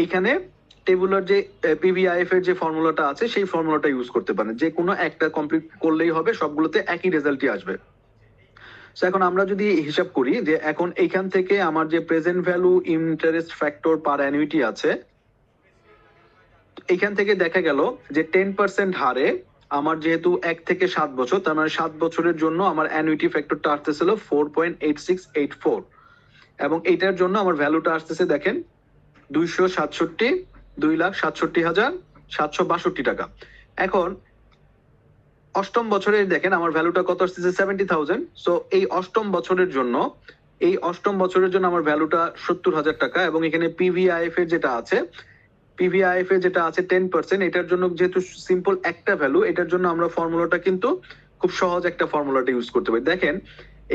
এইখানে টেবুলার যে পিভিআইএফ এর যে ফর্মুলাটা আছে সেই ফর্মুলাটা ইউজ করতে পারেন। যে কোনো একটা কমপ্লিট করলেই হবে, সবগুলোতে একই রেজাল্টই আসবে। তো এখন আমরা যদি হিসাব করি যে এখন এইখান থেকে আমার যে প্রেজেন্ট ভ্যালু ইন্টারেস্ট ফ্যাক্টর পার অ্যানুইটি আছে, এইখান থেকে দেখা গেল যে 10% হারে আমার যেহেতু 1 থেকে 7 বছর, তার মানে 7 বছরের জন্য আমার অ্যানুইটি ফ্যাক্টরটা আসতেছিল 4.8684, এবং এইটার জন্য আমার ভ্যালুটা আসতেছে দেখেন 2,67,2,67,762 টাকা। এখন অষ্টম বছরে দেখেন আমার ভ্যালুটা কত আসতেছে 70,000। সো এই অষ্টম বছরের জন্য আমার ভ্যালুটা 70,000 টাকা, এবং এখানে পিভিআইএফ এর যেটা আছে 10%, এটার জন্য যেহেতু সিম্পল একটা ভ্যালু, এটার জন্য আমরা ফর্মুলাটা কিন্তু খুব সহজ একটা ফর্মুলাটা ইউজ করতে পারি। দেখেন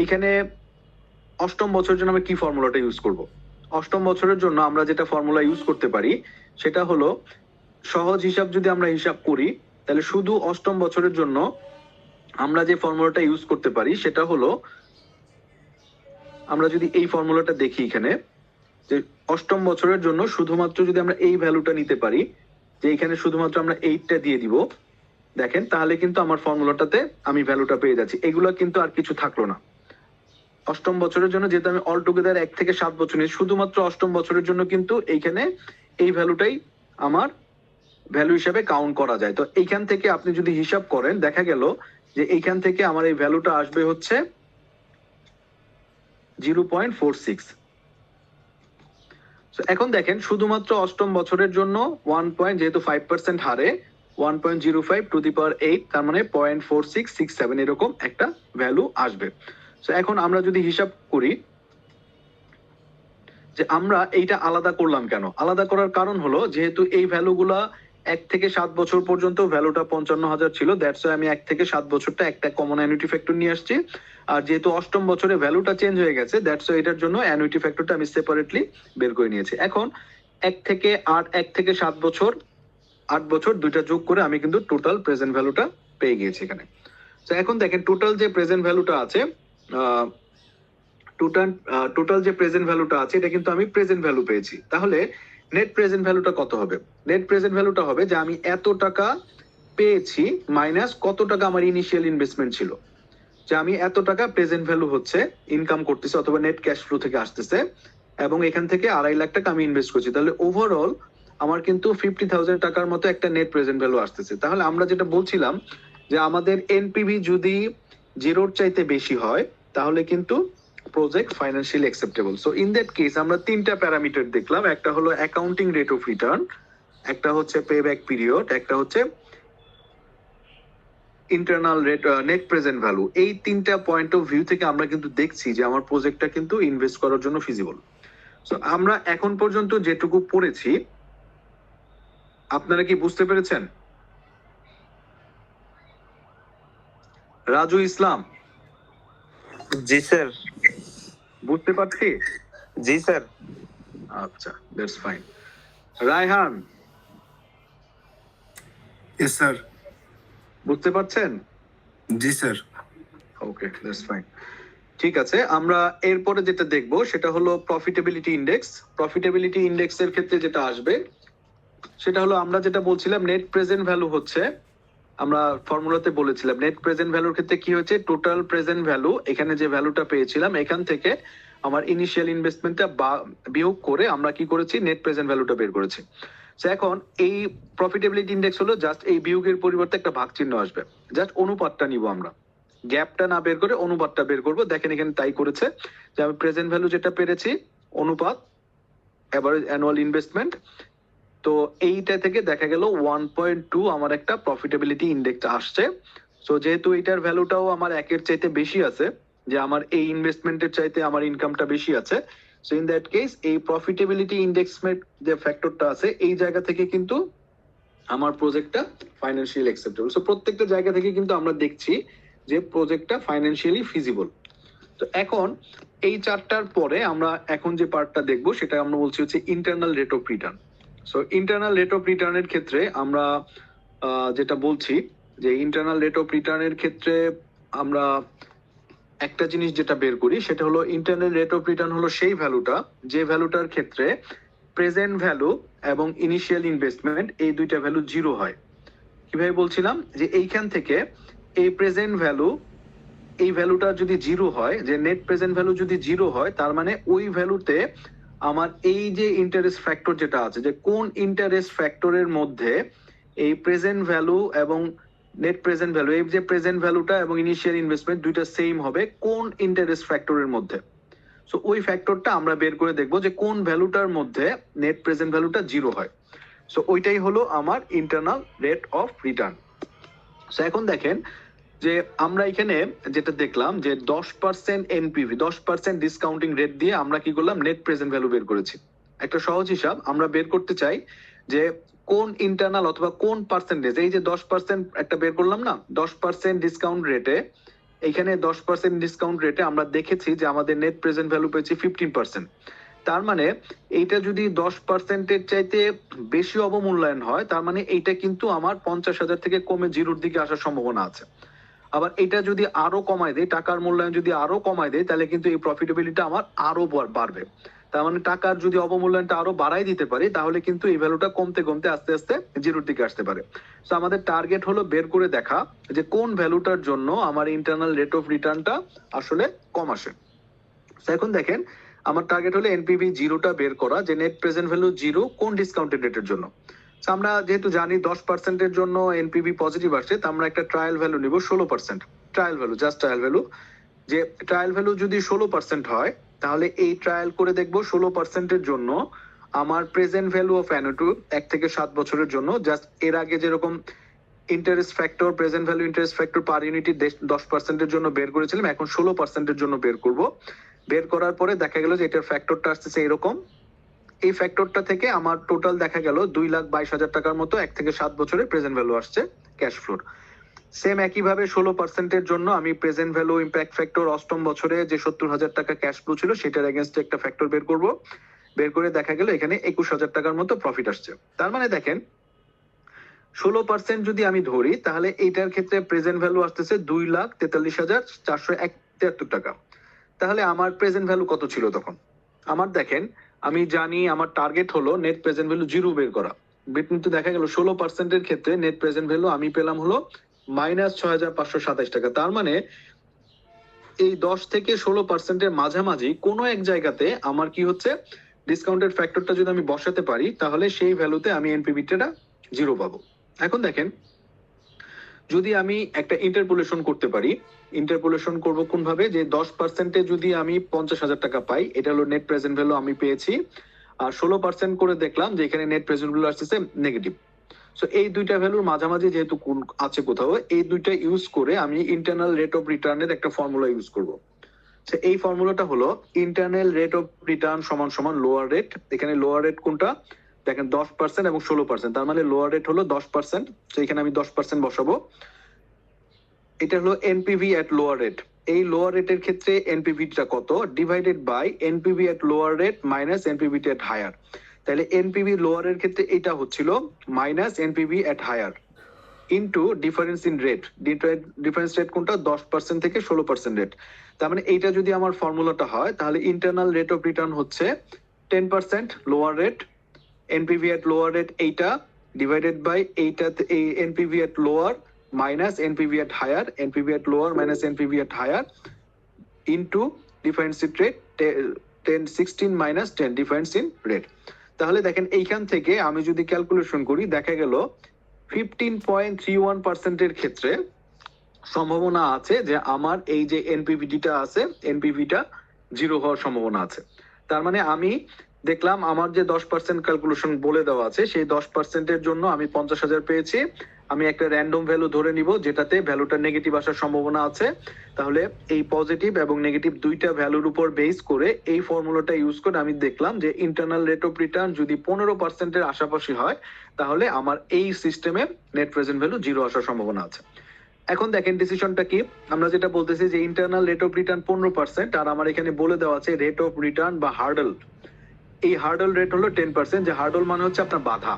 এইখানে অষ্টম বছরের জন্য আমরা কি ফর্মুলাটা ইউজ করব? অষ্টম বছরের জন্য আমরা যেটা ফর্মুলা ইউজ করতে পারি সেটা হলো, সহজ হিসাব যদি আমরা হিসাব করি তাহলে শুধু অষ্টম বছরের জন্য আমরা যে ফর্মুলাটা ইউজ করতে পারি সেটা হলো, আমরা যদি এই ফর্মুলাটা দেখি এখানে, যে অষ্টম বছরের জন্য শুধুমাত্র যদি আমরা এই ভ্যালুটা নিতে পারি, যে এখানে শুধুমাত্র আমরা 8টা দিয়ে দিব, দেখেন তাহলে কিন্তু আমার ফর্মুলাটাতে আমি ভ্যালুটা পেয়ে যাচ্ছি। এগুলো কিন্তু আর কিছু থাকলো না। অষ্টম বছরের জন্য যেহেতু আমি অল টুগেদার 1 থেকে 7 বছর নিয়ে, শুধুমাত্র অষ্টম বছরের জন্য কিন্তু এইখানে এই ভ্যালুটাই আমার ভ্যালু হিসাবে কাউন্ট করা যায়। তো এইখান থেকে আপনি যদি হিসাব করেন, দেখা গেল যে এইখান থেকে আমার এই ভ্যালুটা আসবে হচ্ছে 0.46। এখন দেখেন শুধুমাত্র অষ্টম বছরের জন্য 1 যেহেতু 5% হারে 1.05 টু দি পাওয়ার 8, তার মানে 0.4667 এরকম একটা ভ্যালু আসবে। তো এখন আমরা যদি হিসাব করি যে আমরা এইটা আলাদা করলাম কেন, আলাদা করার কারণ হলো যেহেতু এই ভ্যালুগুলা 1 থেকে 7 বছর পর্যন্ত ভ্যালুটা 55,000 ছিল, দ্যাটস ওয়াই আমি 1 থেকে 7 বছরটা একটা কমন অ্যানুইটি ফ্যাক্টর নিয়ে আসছি। আর যেহেতু অষ্টম বছরে ভ্যালুটা চেঞ্জ হয়ে গেছে, দ্যাটস ওয়াই এটার জন্য অ্যানুইটি ফ্যাক্টরটা আমি সেপারেটলি বের করে নিয়েছি। এখন 1 থেকে 7 বছর 8 বছর দুইটা যোগ করে আমি কিন্তু টোটাল প্রেজেন্ট ভ্যালুটা পেয়ে গিয়েছি এখানে। তো এখন দেখেন টোটাল যে প্রেজেন্ট ভ্যালুটা আছে, টোটাল যে প্রেজেন্ট ভ্যালুটা আছে এটা কিন্তু আমি প্রেজেন্ট ভ্যালু পেয়েছি। তাহলে নেট প্রেজেন্ট ভ্যালুটা কত হবে? নেট প্রেজেন্ট ভ্যালুটা হবে যে আমি এত টাকা পেয়েছি মাইনাস কত টাকা আমার ইনিশিয়াল ইনভেস্টমেন্ট ছিল, যে আমি এত টাকা প্রেজেন্ট ভ্যালু হচ্ছে ইনকাম করতেছে অথবা নেট ক্যাশ ফ্লো থেকে আসতেছে, এবং এখান থেকে 2.5 লাখ টাকা আমি ইনভেস্ট করছি। তাহলে ওভারঅল আমার কিন্তু 50,000 টাকার মতো একটা নেট প্রেজেন্ট ভ্যালু আসতেছে। তাহলে আমরা যেটা বলছিলাম যে আমাদের এনপিভি যদি 0-র চাইতে বেশি হয় তাহলে কিন্তু project financially acceptable. So in that case আমরা 3টা প্যারামিটার দেখলাম, একটা হলো অ্যাকাউন্টিং রেট অফ রিটার্ন, একটা হচ্ছে পেব্যাক পিরিয়ড, একটা হচ্ছে internal rate net present value. এই 3টা পয়েন্ট অফ ভিউ থেকে আমরা কিন্তু দেখছি যে আমার প্রজেক্টটা কিন্তু ইনভেস্ট করার জন্য ফিজিবল। সো আমরা এখন পর্যন্ত যেটুকু পড়েছি আপনারা কি বুঝতে পেরেছেন? রাজু ইসলাম? জি স্যার। বুঝতে পারছি? জি স্যার। আচ্ছা, that's fine. Raihan? Yes, sir. বুঝতে পারছেন? জি স্যার। Okay, that's fine. ঠিক আছে, আমরা এরপরে যেটা দেখবো সেটা হলো প্রফিটেবিলিটি ইন্ডেক্স। প্রফিটেবিলিটি ইন্ডেক্সের ক্ষেত্রে যেটা আসবে সেটা হলো, আমরা যেটা বলছিলাম নেট প্রেজেন্ট ভ্যালু হচ্ছে, আমরা ফর্মুলাতে বলেছিলাম নেট প্রেজেন্ট ভ্যালুর ক্ষেত্রে কি হচ্ছে, টোটাল প্রেজেন্ট ভ্যালু, এখানে যে ভ্যালুটা পেয়েছিলাম এখান থেকে আমার ইনিশিয়াল ইনভেস্টমেন্টটা বিয়োগ করে আমরা কি করেছি, নেট প্রেজেন্ট ভ্যালুটা বের করেছি। তো এখন এই প্রফিটেবিলিটি ইন্ডেক্স হলো জাস্ট এই বিয়োগের পরিবর্তে একটা ভাগ চিহ্ন আসবে, জাস্ট অনুপাতটা নিব আমরা, গ্যাপটা না বের করে অনুপাতটা বের করব। দেখেন এখানে তাই করেছে যে আমি প্রেজেন্ট ভ্যালু যেটা পেরেছি অনুপাত এভারেজ অ্যানুয়াল ইনভেস্টমেন্ট, তো এইটা থেকে দেখা গেল 1.2 আমার একটা প্রফিটেবিলিটি ইন্ডেক্স আসছে। সো যেহেতু এটার ভ্যালুটাও আমার একের চাইতে বেশি আছে, যে আমার এই ইনভেস্টমেন্টের চাইতে আমার ইনকামটা বেশি আছে, সো ইন দ্যাট কেস এই প্রফিটেবিলিটি ইন্ডেক্সমেন্ট যে ফ্যাক্টরটা আছে এই জায়গা থেকে কিন্তু আমার প্রজেক্টটা ফাইন্যান্সিয়ালি অ্যাকসেপ্টেবল। সো প্রত্যেকটা জায়গা থেকে কিন্তু আমরা দেখছি যে প্রজেক্টটা ফাইন্যান্সিয়ালি ফিজিবল। তো এখন এই চারটার পরে আমরা এখন যে পার্টটা দেখবো সেটা আমরা বলছি হচ্ছে internal rate of return. So internal rate of রিটার্নের ক্ষেত্রে আমরা যেটা বলছি যে ইন্টারনাল রেট অফ রিটার্নের ক্ষেত্রে আমরা একটা জিনিস যেটা বের করি সেটা হলো ইন্টারনাল রেট অফ রিটার্ন হলো সেই ভ্যালুটা যে ভ্যালুটার ক্ষেত্রে প্রেজেন্ট ভ্যালু এবং ইনিশিয়াল ইনভেস্টমেন্ট এই দুইটা ভ্যালু জিরো হয়। কিভাবে বলছিলাম যে এইখান থেকে এই প্রেজেন্ট ভ্যালু এই ভ্যালুটা যদি জিরো হয়, যে নেট প্রেজেন্ট ভ্যালু যদি জিরো হয়, তার মানে ওই ভ্যালুতে আমার এই যে ইন্টারেস্ট ফ্যাক্টর যেটা আছে, যে কোন ইন্টারেস্ট ফ্যাক্টরের মধ্যে এই প্রেজেন্ট ভ্যালু এবং নেট প্রেজেন্ট ভ্যালু, এই যে প্রেজেন্ট ভ্যালুটা এবং ইনিশিয়াল ইনভেস্টমেন্ট দুইটা সেম হবে কোন ইন্টারেস্ট ফ্যাক্টরের মধ্যে। সো ওই ফ্যাক্টরটা আমরা বের করে দেখবো যে কোন ভ্যালুটার মধ্যে নেট প্রেজেন্ট ভ্যালুটা জিরো হয়। সো ওইটাই হলো আমার internal rate of return. So এখন দেখেন যে আমরা এখানে যেটা দেখলাম যে 10% এনপিভি, 10% ডিসকাউন্টিং রেট দিয়ে আমরা কি করলাম, নেট প্রেজেন্ট ভ্যালু বের করেছি। একটা সহজ হিসাব, আমরা বের করতে চাই যে কোন ইন্টারনাল অথবা কোন পার্সেন্টেজ, এই যে 10% একটা বের করলাম না, 10% ডিসকাউন্ট রেটে, এখানে 10% ডিসকাউন্ট রেটে আমরা দেখেছি যে আমাদের নেট প্রেজেন্ট ভ্যালু পেয়েছি 15%। তার মানে এইটা যদি 10%-এর চাইতে বেশি অবমূল্যায়ন হয়, তার মানে এইটা কিন্তু আমার 50,000 থেকে কমে জিরোর দিকে আসার সম্ভাবনা আছে। আবার এটা যদি আরো কমায় দেয়, টাকার মূল্যায়ন যদি আরো কমায় দেয়, তাহলে কিন্তু এই প্রফিটেবিলিটি আমার আরো বাড়বে। তার মানে টাকার যদি অবমূল্যায়নটা আরো বাড়াই দিতে পারি, তাহলে কিন্তু এই ভ্যালুটা কমতে কমতে আস্তে আস্তে জিরোর দিকে আসতে পারে। তো আমাদের টার্গেট হলো বের করে দেখা যে কোন ভ্যালুটার জন্য আমার ইন্টারনাল রেট অফ রিটার্নটা আসলে কম আসে। তো এখন দেখেন আমার টার্গেট হলো এনপিভি জিরোটা বের করা, যে নেট প্রেজেন্ট ভ্যালু জিরো কোন ডিসকাউন্টেড রেটের জন্য। আমরা যেহেতু জানি 10%-এর জন্য এনপিভি পজিটিভ আসছে, তো আমরা একটা ট্রায়াল ভ্যালু নিব 16%, trial value, just trial value. যে ট্রায়াল ভ্যালু যদি 16% হয়, তাহলে এই ট্রায়াল করে দেখবো 16%-এর জন্য আমার প্রেজেন্ট ভ্যালু অফ অ্যানুইটি 1 থেকে 7 বছরের জন্য, জাস্ট এর আগে যেরকম interest factor, present value interest factor per unity 10%-এর জন্য বের করেছিলাম, এখন 16%-এর জন্য বের করব। বের করার পরে দেখা গেল যে এটার ফ্যাক্টরটা আসতেছে এরকম। এই ফ্যাক্টরটা থেকে আমার টোটাল দেখা গেল 2,22,000 টাকার মতো 1 থেকে 7 বছরের প্রেজেন্ট ভ্যালু আসছে ক্যাশ ফ্লোর। সেম একইভাবে 16%-এর জন্য আমি প্রেজেন্ট ভ্যালু ইম্প্যাক্ট ফ্যাক্টর অষ্টম বছরে যে 70,000 টাকা ক্যাশ ফ্লো ছিল সেটার এগেনস্টে একটা ফ্যাক্টর বের করব। বের করে দেখা গেল এখানে 21,000 টাকার মতো প্রফিট আসছে। তার মানে দেখেন 16% যদি আমি ধরি, তাহলে এইটার ক্ষেত্রে প্রেজেন্ট ভ্যালু আসতেছে 2,43,473 টাকা। তাহলে আমার প্রেজেন্ট ভ্যালু কত ছিল তখন? আমার দেখেন, আমি জানি আমার টার্গেট হলো নেট প্রেজেন্ট ভ্যালু জিরো বের করা, কিন্তু দেখা গেল 16%-এর ক্ষেত্রে নেট প্রেজেন্ট ভ্যালু আমি পেলাম হলো -6,527 টাকা। তার মানে এই 10 থেকে 16%-এর মাঝামাঝি কোনো এক জায়গাতে আমার কি হচ্ছে, ডিসকাউন্টেড ফ্যাক্টরটা যদি আমি বসাতে পারি, তাহলে সেই ভ্যালুতে আমি এনপিভিটা জিরো পাবো। এখন দেখেন যদি আমি একটা ইন্টারপোলেশন করতে পারি, ইন্টারপোলেশন করব কোন ভাবে, যে 10%-এ যদি আমি 50,000 টাকা পাই, এটা হলো নেট প্রেজেন্ট ভ্যালু আমি পেয়েছি, আর 16% করে দেখলাম যে এখানে নেট প্রেজেন্ট ভ্যালু আসছে নেগেটিভ। সো এই দুইটা ভ্যালুর মাঝামাঝি যেহেতু কোন আছে কোথাও, এই দুইটা ইউজ করে আমি ইন্টারনাল রেট অফ রিটার্নের একটা ফর্মুলা ইউজ করব। এই ফর্মুলাটা হলো ইন্টারনাল রেট অফ রিটার্ন সমান সমান লোয়ার রেট। এখানে লোয়ার রেট কোনটা দেখেন, 10% এবং 16%, তার মানে লোয়ার রেট হলো 10%। তো এখানে আমি 10% বসাবো। এটা হলো এনপিভি এট লোয়ার রেট। এই লোয়ার রেটের ক্ষেত্রে এনপিভিটা কত, divided by NPV at lower rate minus NPV at higher. তাহলে এনপিভি লোয়ার এর ক্ষেত্রে এটা হচ্ছিল minus NPV at higher into difference in rate. Difference rate কোনটা, 10% থেকে 16% রেট। তার মানে এইটা যদি আমার ফর্মুলাটা হয়, তাহলে ইন্টারনাল রেট অফ রিটার্ন হচ্ছে 10% lower rate, NPV at lower rate এইটা, ডিভাইডেড বাই এইটা, এই NPV at lower minus NPV at higher, NPV at lower minus NPV at higher into difference in rate 16 minus 10 difference in rate. তাহলে দেখেন এইখান থেকে আমি যদি ক্যালকুলেশন করি, দেখা গেল 15.31%-এর ক্ষেত্রে সম্ভাবনা আছে যে আমার এই যে এনপিভিটা আছে, এনপিভিটা জিরো হওয়ার সম্ভাবনা আছে। তার মানে আমি দেখলাম আমার যে 10% ক্যালকুলেশন বলে দেওয়া আছে সেই 10%-এর জন্য আমি 50,000 পেয়েছি। আমি একটা র্যান্ডম ভ্যালু ধরে নিব যেটাতে ভ্যালুটা নেগেটিভ আসার সম্ভাবনা আছে। তাহলে এই পজিটিভ এবং নেগেটিভ দুইটা ভ্যালুর উপর বেস করে এই ফর্মুলাটা ইউজ করে আমি দেখলাম যে ইন্টারনাল রেট অফ রিটার্ন যদি 15%-এর আশাপাশি হয় তাহলে আমার এই সিস্টেমে নেট প্রেজেন্ট ভ্যালু 0 আসার সম্ভাবনা আছে। এখন দেখেন ডিসিশনটা কি, আমরা যেটা বলতেছি যে ইন্টারনাল রেট অফ রিটার্ন 15% আর আমার এখানে বলে দেওয়া আছে রেট অফ রিটার্ন বা হার্ডল, এই হার্ডল রেট হলো 10%। যে হার্ডল মানে হচ্ছে আপনার বাধা,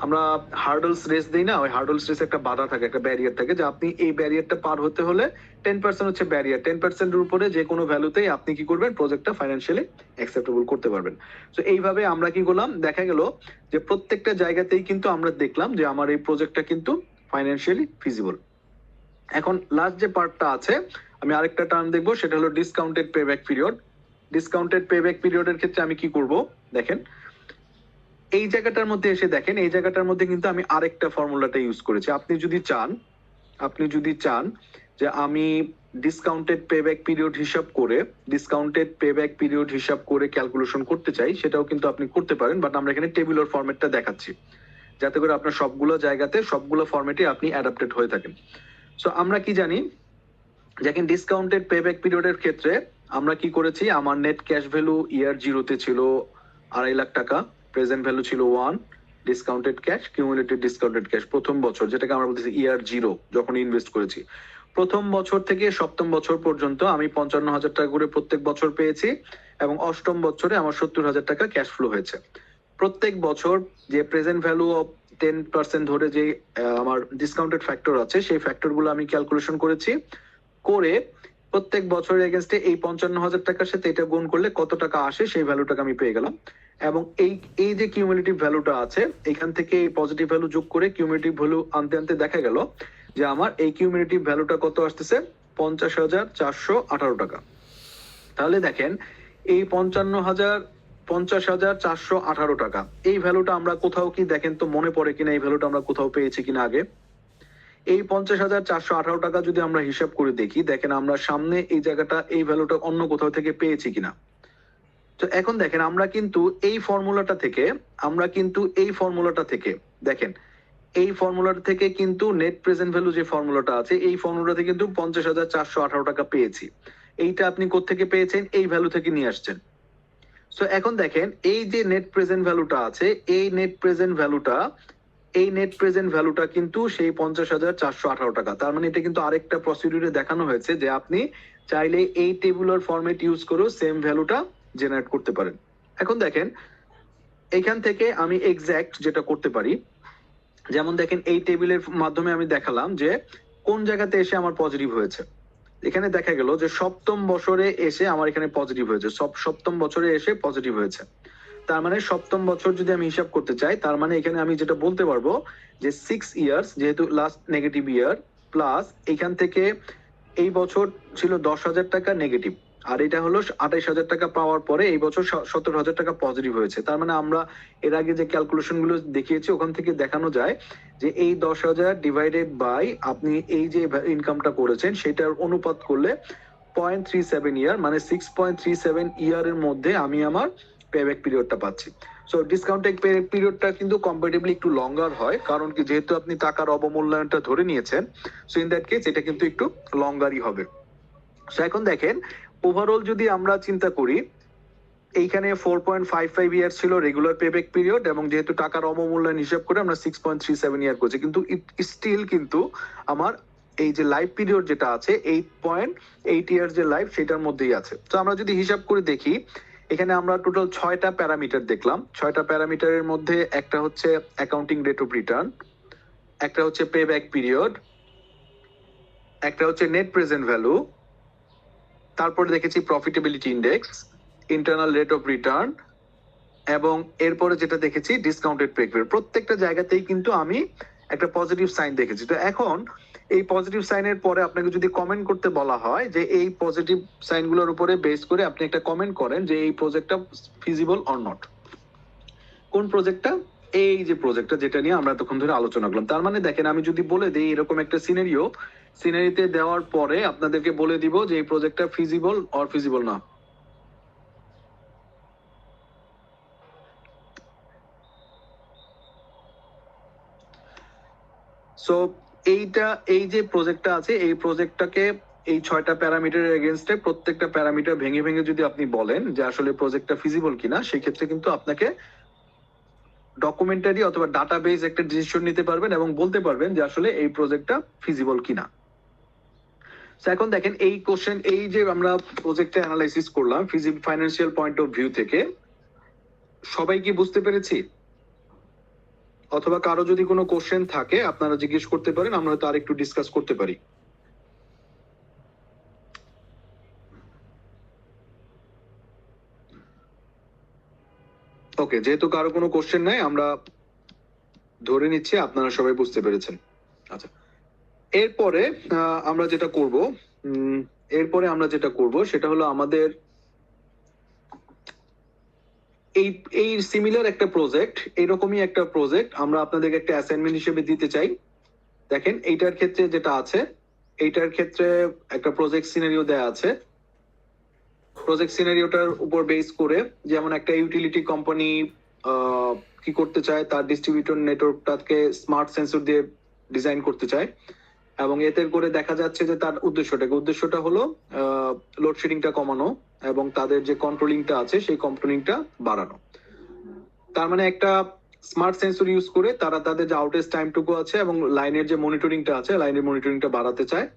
আমরা হার্ডলস রেস দিই না, ওই হার্ডলস রেস একটা বাধা থাকে, একটা ব্যারিয়ার থাকে যে আপনি এই ব্যারিয়ারটা পার হতে হলে 10% হচ্ছে ব্যারিয়ার। 10%-এর উপরে যে কোনো ভ্যালুতেই আপনি কি করবেন, প্রজেক্টটা ফাইন্যান্সিয়ালি অ্যাকসেপ্টেবল করতে পারবেন। তো এইভাবে আমরা কি করলাম, দেখা গেল যে প্রত্যেকটা জায়গাতেই কিন্তু আমরা দেখলাম যে আমার এই প্রজেক্টটা কিন্তু ফাইন্যান্সিয়ালি ফিজিবল। এখন লাস্ট যে পার্টটা আছে আমি আরেকটা টার্ম দেখবো, সেটা হলো discounted payback period. Discounted payback পিরিয়ডের ক্ষেত্রে আমি কি করব, দেখেন এই জায়গাটার মধ্যে এসে দেখেন, এই জায়গাটার মধ্যে কিন্তু আমি আরেকটা ফর্মুলাটা ইউজ করেছি। আপনি যদি চান যে আমি ডিসকাউন্টেড পেব্যাক পিরিয়ড হিসাব করে ক্যালকুলেশন করতে চাই, সেটাও কিন্তু আপনি করতে পারেন, বাট আমরা এখানে টেবিউলার ফরম্যাটটা দেখাচ্ছি যাতে করে আপনার সবগুলো জায়গাতে সবগুলো ফরম্যাটে আপনি অ্যাডাপ্টেড হয়ে থাকেন। সো আমরা কি জানি, দেখেন ডিসকাউন্টেড পেব্যাক পিরিয়ডের ক্ষেত্রে আমরা কি করেছি, আমার নেট ক্যাশ ভ্যালু ইয়ার 0-তে ছিল 2.5 লাখ টাকা, প্রেজেন্ট ভ্যালু ছিল 1, ডিসকাউন্টেড ক্যাশ, কিউমুলেটেড ডিসকাউন্টেড ক্যাশ প্রথম বছর যেটাকে আমরা বলতেছি ইয়ার 0 যখন ইনভেস্ট করেছি, প্রথম বছর থেকে সপ্তম বছর পর্যন্ত আমি 55,000 টাকা করে প্রত্যেক বছর পেয়েছি এবং অষ্টম বছরে আমার 70,000 টাকা ক্যাশ ফ্লো হয়েছে। প্রত্যেক বছর যে প্রেজেন্ট ভ্যালু অফ 10% ধরে যে আমার ডিসকাউন্টেড ফ্যাক্টর আছে সেই ফ্যাক্টর গুলো আমি ক্যালকুলেশন করেছি, করে প্রত্যেক বছরের এগেনস্টে এই 55,000 টাকার সাথে এটা গুণ করলে কত টাকা আসে সেই ভ্যালুটাকে আমি পেয়ে গেলাম। এবং এই যে কিউমুলেটিভ ভ্যালুটা আছে এখান থেকে এই পজিটিভ ভ্যালু যোগ করে কিউমুলেটিভ ভ্যালু আনতে আনতে দেখা গেল যে আমার এই কিউমুলেটিভ ভ্যালুটা কত আসতেছে, 50,418 টাকা। তাহলে দেখেন এই 50,418 টাকা, এই ভ্যালুটা আমরা কোথাও কি দেখেন তো মনে পড়ে কিনা, এই ভ্যালুটা আমরা কোথাও পেয়েছি কিনা আগে। এই 50,418 টাকা যদি আমরা হিসাব করে দেখি, দেখেন আমরা সামনে এই জায়গাটা এই ভ্যালুটা অন্য কোথাও থেকে পেয়েছি কিনা। তো এখন দেখেন আমরা কিন্তু এই ফর্মুলাটা থেকে দেখেন এই ফর্মুলাটা থেকে কিন্তু নেট প্রেজেন্ট ভ্যালু যে ফর্মুলাটা আছে এই ফর্মুলা থেকে কিন্তু 50,418 টাকা পেয়েছি। এইটা আপনি কোত্থেকে পেয়েছেন, এই ভ্যালু থেকে নিয়ে আসছেন। সো এখন দেখেন এই যে নেট প্রেজেন্ট ভ্যালুটা আছে এই নেট প্রেজেন্ট ভ্যালুটা কিন্তু সেই 50,418 টাকা। তার মানে এটা কিন্তু আরেকটা প্রসিডিউরে দেখানো হয়েছে যে আপনি চাইলে এই টেবুলার ফরম্যাট ইউজ করেও সেম ভ্যালুটা জেনারেট করতে পারেন। এখন দেখেন এখান থেকে আমি এক্সাক্ট যেটা করতে পারি, যেমন দেখেন এই টেবিলের মাধ্যমে আমি দেখালাম যে কোন জায়গাতে এসে আমার পজিটিভ হয়েছে। এখানে দেখা গেল যে সপ্তম বছরে এসে আমার এখানে পজিটিভ হয়েছে, সপ্তম বছরে এসে পজিটিভ হয়েছে। তার মানে সপ্তম বছর যদি আমি হিসাব করতে চাই, তার মানে এখানে আমি যেটা বলতে পারবো যে 6 ইয়ার্স, যেহেতু লাস্ট নেগেটিভ ইয়ার, প্লাস এখান থেকে এই বছর ছিল 10,000 টাকা নেগেটিভ, আর এটা হলো 28,000 টাকা পাওয়ার পরে এই বছর 17,000 টাকা পজিটিভ হয়েছে। তার মানে আমরা এর আগে যে ক্যালকুলেশন গুলো দেখিয়েছি ওখান থেকে দেখানো যায় যে এই 10,000 ডিভাইডেড বাই আপনি এই যে ইনকামটা করেছেন সেটার অনুপাত করলে 0.37 ইয়ার, মানে 6.37 ইয়ারের মধ্যে আমি আমার পেব্যাক পিরিয়ডটা পাচ্ছি। সো ডিসকাউন্টেড পেব্যাক পিরিয়ডটা কিন্তু কম্পারেটিভলি একটু লঙ্গার হয়, কারণ কি যেহেতু আপনি টাকার অবমূল্যায়নটা ধরে নিয়েছেন, সো ইন দ্যাট কেস এটা কিন্তু একটু লঙ্গারই হবে। সো এখন দেখেন ওভারঅল যদি আমরা চিন্তা করি, এইখানে 4.55 ইয়ার ছিল রেগুলার পেব্যাক পিরিয়ড, এবং যেহেতু টাকার অবমূল্যায়ন হিসাব করে আমরা 6.37 ইয়ার করছি, কিন্তু স্টিল কিন্তু আমার এই যে লাইফ পিরিয়ড যেটা আছে 8.8 ইয়ার যে লাইফ সেটার মধ্যেই আছে। তো আমরা যদি হিসাব করে দেখি, এখানে আমরা টোটাল 6টা প্যারামিটার দেখলাম। 6টা প্যারামিটারের মধ্যে একটা হচ্ছে অ্যাকাউন্টিং রেট অফ রিটার্ন, একটা হচ্ছে পেব্যাক পিরিয়ড, একটা হচ্ছে নেট প্রেজেন্ট ভ্যালু, তারপরে দেখেছি profitability index, internal rate of return, এবং এরপরে যেটা দেখেছি ডিসকাউন্টেড পেব্যাক পিরিয়ড। প্রত্যেকটা জায়গাতেই কিন্তু আমি একটা পজিটিভ সাইন দেখেছি। তো এখন এই পজিটিভ সাইনের পরে আপনাকে যদি কমেন্ট করতে বলা হয় যে এই পজিটিভ সাইনগুলোর উপরে বেস করে আপনি একটা কমেন্ট করেন যে এই প্রজেক্টটা ফিজিবল অর নট। কোন প্রজেক্টটা? এই যে প্রজেক্টটা যেটা নিয়ে আমরা তখন ধরে আলোচনা করলাম। তার মানে দেখেন আমি যদি বলে দিই এরকম একটা সিনারিতে দেওয়ার পরে আপনাদেরকে বলে দিব যে এই প্রজেক্টটা ফিজিবল অর ফিজিবল না। সো এই যে প্রজেক্টটা আছে এই প্রজেক্টটাকে এই 6টা প্যারামিটারের এগেনস্টে প্রত্যেকটা প্যারামিটার ভেঙে ভেঙে যদি আপনি বলেন যে আসলে প্রজেক্টটা ফিজিবল কিনা, সেই ক্ষেত্রে কিন্তু আপনাকে ডকুমেন্টারি অথবা ডাটাবেজ একটা ডিসিশন নিতে পারবেন এবং বলতে পারবেন যে আসলে এই প্রজেক্টটা ফিজিবল কিনা। তো এখন দেখেন এই যে আমরা প্রজেক্টে অ্যানালাইসিস করলাম ফাইন্যান্সিয়াল পয়েন্ট অফ ভিউ থেকে, সবাই কি বুঝতে পেরেছি? অথবা কারো যদি কোনো কোশ্চেন থাকে আপনারা জিজ্ঞেস করতে পারেন, আমরা হয়তো আরেকটু ডিসকাস করতে পারি। ওকে, যেহেতু কারো কোনো কোশ্চেন নাই আমরা ধরে নিচ্ছি আপনারা সবাই বুঝতে পেরেছেন। আচ্ছা, এরপরে আমরা যেটা করব সেটা হলো আমাদের এই সিমিলার একটা প্রজেক্ট, এইরকমই একটা প্রজেক্ট আমরা আপনাদেরকে একটা অ্যাসাইনমেন্ট হিসেবে দিতে চাই। দেখেন এইটার ক্ষেত্রে যেটা আছে, এইটার ক্ষেত্রে একটা প্রজেক্ট সিনারিও দেয়া আছে। প্রজেক্ট সিনারিওটার উপর বেস করে যেমন একটা ইউটিলিটি কোম্পানি কি করতে চায়, তার ডিস্ট্রিবিউটর নেটওয়ার্কটাকে স্মার্ট সেন্সর দিয়ে ডিজাইন করতে চায়, এবং এতে করে দেখা যাচ্ছে যে তার উদ্দেশ্যটা হলো লোডশেডিংটা কমানো এবং তাদের যে কন্ট্রোলিংটা আছে সেই কন্ট্রোলিংটা বাড়ানো। তার মানে একটা স্মার্ট সেন্সর ইউজ করে তারা তাদের যে আউটেজ টাইমটুকু আছে এবং লাইনের যে মনিটরিংটা আছে, লাইনের মনিটরিংটা বাড়াতে চায়।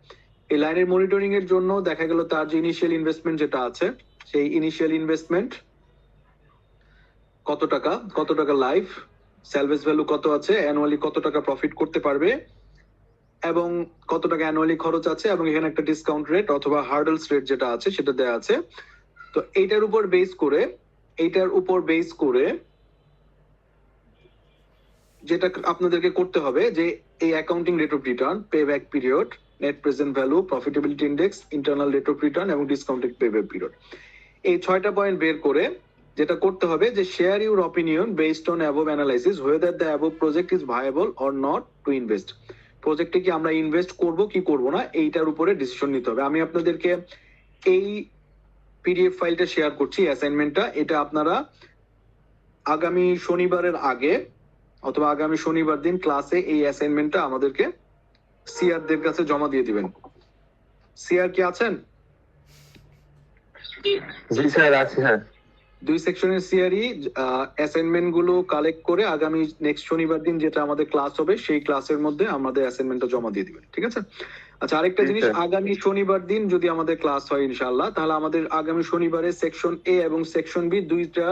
এই লাইনের মনিটরিং এর জন্য দেখা গেল তার যে ইনিশিয়াল ইনভেস্টমেন্ট যেটা আছে, সেই ইনিশিয়াল ইনভেস্টমেন্ট কত টাকা লাইফ, স্যালভেজ ভ্যালু কত আছে, অ্যানুয়ালি কত টাকা প্রফিট করতে পারবে এবং কত টাকা অ্যানুয়ালি খরচ আছে, এবং এখানে একটা ডিসকাউন্ট রেট অথবা হার্ডলস রেট যেটা আছে সেটা দেয়া আছে। তো এইটার উপর বেস করে যেটা আপনাদেরকে করতে হবে যে এই accounting rate of return, pay back period, net present value, profitability index, internal rate of return এবং ডিসকাউন্টেড পে ব্যাক পিরিয়ড, এই 6টা পয়েন্ট বের করে যেটা করতে হবে যে share your opinion based on above analysis whether the above project is viable or not to invest. প্রজেক্টে কি আমরা ইনভেস্ট করব কি করব না এইটার উপরে ডিসিশন নিতে হবে। আমি আপনাদেরকে এই পিডিএফ ফাইলটা শেয়ার করছি, অ্যাসাইনমেন্টটা। এটা আপনারা আগামী শনিবারের আগে অথবা আগামী শনিবার দিন ক্লাসে এই অ্যাসাইনমেন্টটা আমাদেরকে সিআর দের কাছে জমা দিয়ে দিবেন। সিআর কি আছেন? জি স্যার, আছে স্যার। 2 সেকশনের সিআরই অ্যাসাইনমেন্ট গুলো কালেক্ট করে আগামী নেক্সট শনিবার দিন যেটা আমাদের ক্লাস হবে সেই ক্লাসের মধ্যে আমাদের অ্যাসাইনমেন্টটা জমা দিয়ে দিবেন, ঠিক আছে? আচ্ছা, আরেকটা জিনিস, আগামী শনিবার দিন যদি আমাদের ক্লাস হয় ইনশাআল্লাহ, তাহলে আমাদের আগামী শনিবারে সেকশন এ এবং সেকশন বি দুইটা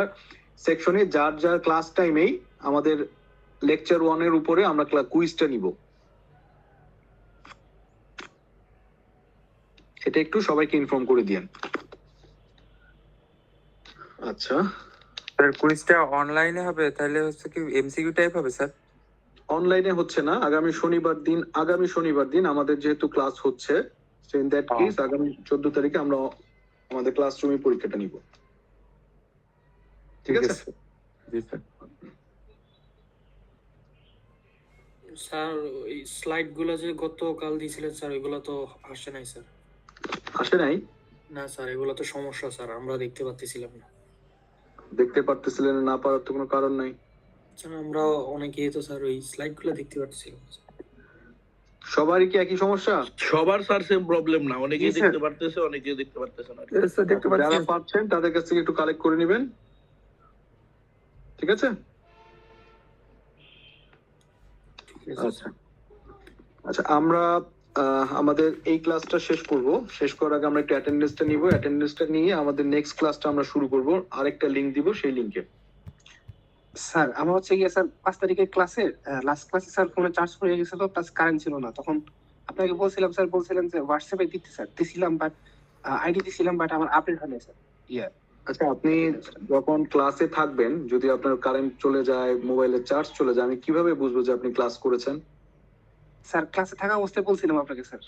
সেকশনে যার ক্লাস টাইমেই আমাদের লেকচার 1 এর উপরে আমরা কুইজটা নিব। এটা একটু সবাইকে ইনফর্ম করে দিয়েন। আচ্ছা, স্যার কুইজটা অনলাইনে হবে, তাহলে হচ্ছে কি এমসিকিউ টাইপ হবে স্যার? অনলাইনে হচ্ছে না, আগামী শনিবার দিন আমাদের যেহেতু ক্লাস হচ্ছে, ইন দ্যাট কেস আগামী 14 তারিখে আমরা আমাদের ক্লাসরুমে পরীক্ষাটা নিব, ঠিক আছে? জি স্যার। স্যার ওই স্লাইড গুলো যে গতকাল দিয়েছিলেন স্যার, ওইগুলো তো আসে নাই স্যার। আসে নাই? না স্যার, এগুলো তো সমস্যা স্যার, আমরা দেখতে পাচ্ছিলাম না। দেখতে পারতেছিলেন না পারার তো কোনো কারণ নাই। স্যার আমরা অনেকেই তো স্যার ওই স্লাইড গুলো দেখতে পাচ্ছিলাম। সবারই কি একই সমস্যা? সবার স্যার সেম প্রবলেম না, অনেকেই জি, স্যার। দেখতে পারতেছে, অনেকেই দেখতে পারতেছে না। স্যার দেখতে যারা পাচ্ছেন? পাচ্ছেন তাদের কাছ থেকে একটু কালেক্ট করে নেবেন, ঠিক আছে? আচ্ছা আচ্ছা, আমরা আমাদের এই ক্লাসটা শেষ করার আগে আমরা একটু অ্যাটেন্ডেন্সটা নিব। অ্যাটেন্ডেন্সটা নিয়ে আমাদের নেক্সট ক্লাসটা আমরা শুরু করব। আরেকটা লিংক দিব, সেই লিংকে। স্যার আমার হচ্ছে গিয়ে স্যার 5 তারিখের ক্লাসে লাস্ট ক্লাসে স্যার ফোনে চার্জ হয়ে গেছিল, প্লাস কারেন্ট ছিল না। তখন আপনাকে বলছিলাম স্যার, বলছিলেন যে হোয়াটসঅ্যাপে দিতে স্যার, দিছিলাম বাট আইডি দিছিলাম বাট আমার আপডেট হয়নি স্যার। আচ্ছা, আপনি যখন ক্লাসে থাকবেন যদি আপনার কারেন্ট চলে যায়, মোবাইলের চার্জ চলে যায়, আমি কিভাবে বুঝবো যে আপনি ক্লাস করেছেন? স্যার ক্লাসে থাকা অবস্থায় বলছিলাম আপনাকে স্যার।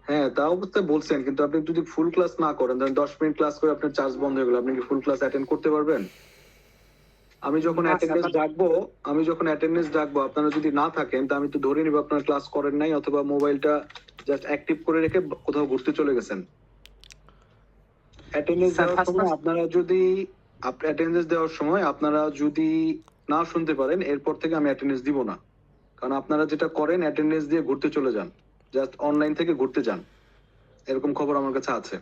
হ্যাঁ, তা অবস্থায় বলছেন, কিন্তু আপনি যদি ফুল ক্লাস না করেন, ধরেন 10 মিনিট ক্লাস করে আপনার চার্জ বন্ধ হয়ে গেল, আপনি কি ফুল ক্লাস অ্যাটেন্ড করতে পারবেন? আমি যখন অ্যাটেন্ডেন্স ডাকবো আপনারা যদি না থাকেন, তা আমি তো ধরে নিব আপনারা ক্লাস করেন নাই অথবা মোবাইলটা জাস্ট অ্যাক্টিভ করে রেখে কোথাও ঘুরতে চলে গেছেন। অ্যাটেন্ডেন্স দেওয়ার সময় আপনারা যদি না শুনতে পারেন, এরপর থেকে আমি অ্যাটেন্ডেন্স দিব না, কারণ আপনারা যেটা করেন অ্যাটেন্ডেন্স দিয়ে ঘুরতে চলে যান, জাস্ট অনলাইন থেকে ঘুরতে যান, এরকম খবর আমার কাছে আছে।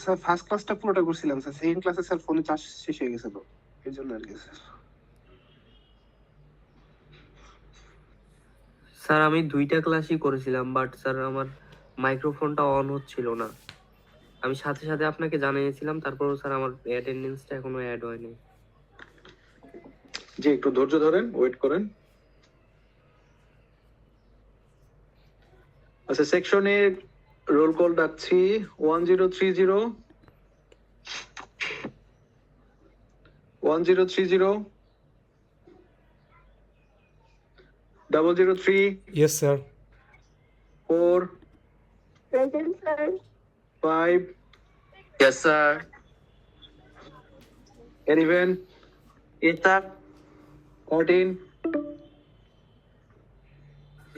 স্যার ফার্স্ট ক্লাসটা পুরোটা করছিলাম স্যার, সেকেন্ড ক্লাসে স্যার ফোনে চার্জ শেষ হয়ে গেছিল, এই জন্য আর কি স্যার। স্যার আমি 2টা ক্লাসই করেছিলাম, বাট স্যার আমার মাইক্রোফোনটা অন হচ্ছিল না। আমি সাথে সাথে আপনাকে জানিয়েছিলাম, তারপরও স্যার আমার অ্যাটেন্ডেন্সটা এখনো অ্যাড হয়নি। জি, একটু ধৈর্য ধরেন, ওয়েট করেন। আচ্ছা, সেকশনে রোল কল ডাকছি 1030 1030 003 Yes, sir. 4 Present, sir. 5 Yes, sir. 11 Yes, sir. 13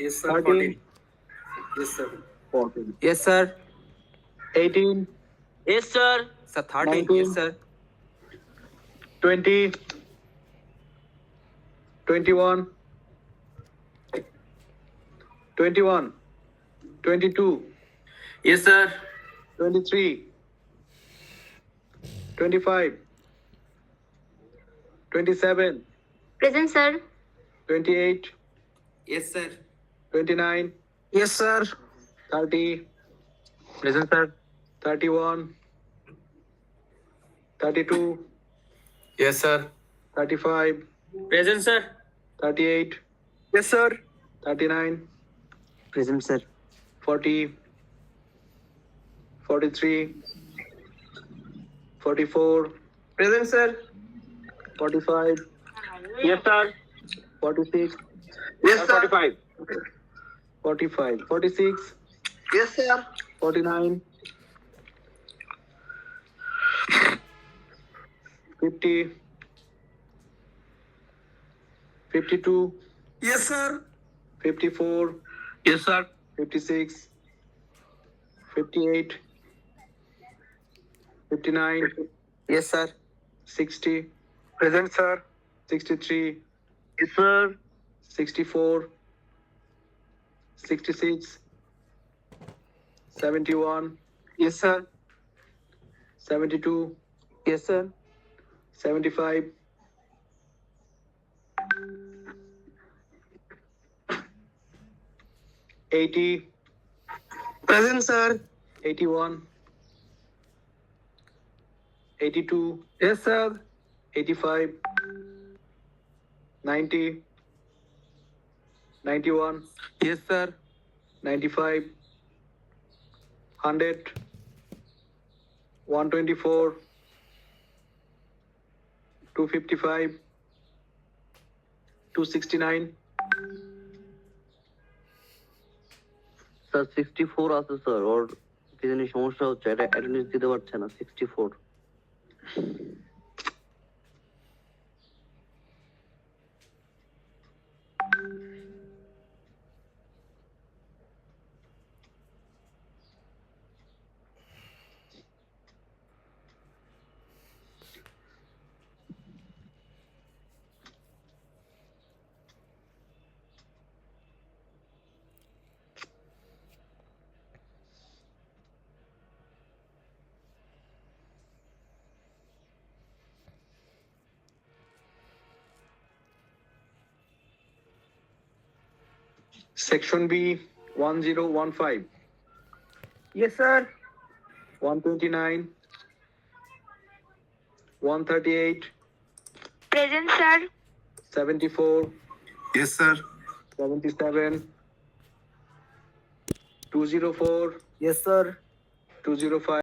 Yes, sir. 13 Yes, sir. 14 Yes, sir. 18 Yes, sir. Sir, 13. 19. Yes, sir. 20 21 21 22 Yes, sir. 23 25 27 Present, sir. 28 Yes, sir. 29 Yes, sir. 30 Present, sir. 31 32 Yes, sir. 35 Present, sir. 38 Yes, sir. 39 Present, sir. 40 43 44 Present, sir. 45 Yes, sir. 46 Yes, sir. 45. 45 46 Yes, sir. 49 50 52 Yes, sir. 54 Yes, sir. 56 58 59 Yes, sir. 60 Present, sir. 63 Yes, sir. 64 66 71 Yes, sir. 72 Yes, sir. 75 80 Present, sir. 81 82 Yes, sir. 85 90 91 Yes, sir. 95 100 124 255 269 sir 64 আছে sir, ওর কি জানি সমস্যা হচ্ছে, এটা attendance দিতে পারছে না। 64 Section B 1015 Yes, sir. 129 138 Present, sir. 74 Yes, sir. 77 204 Yes, sir. 205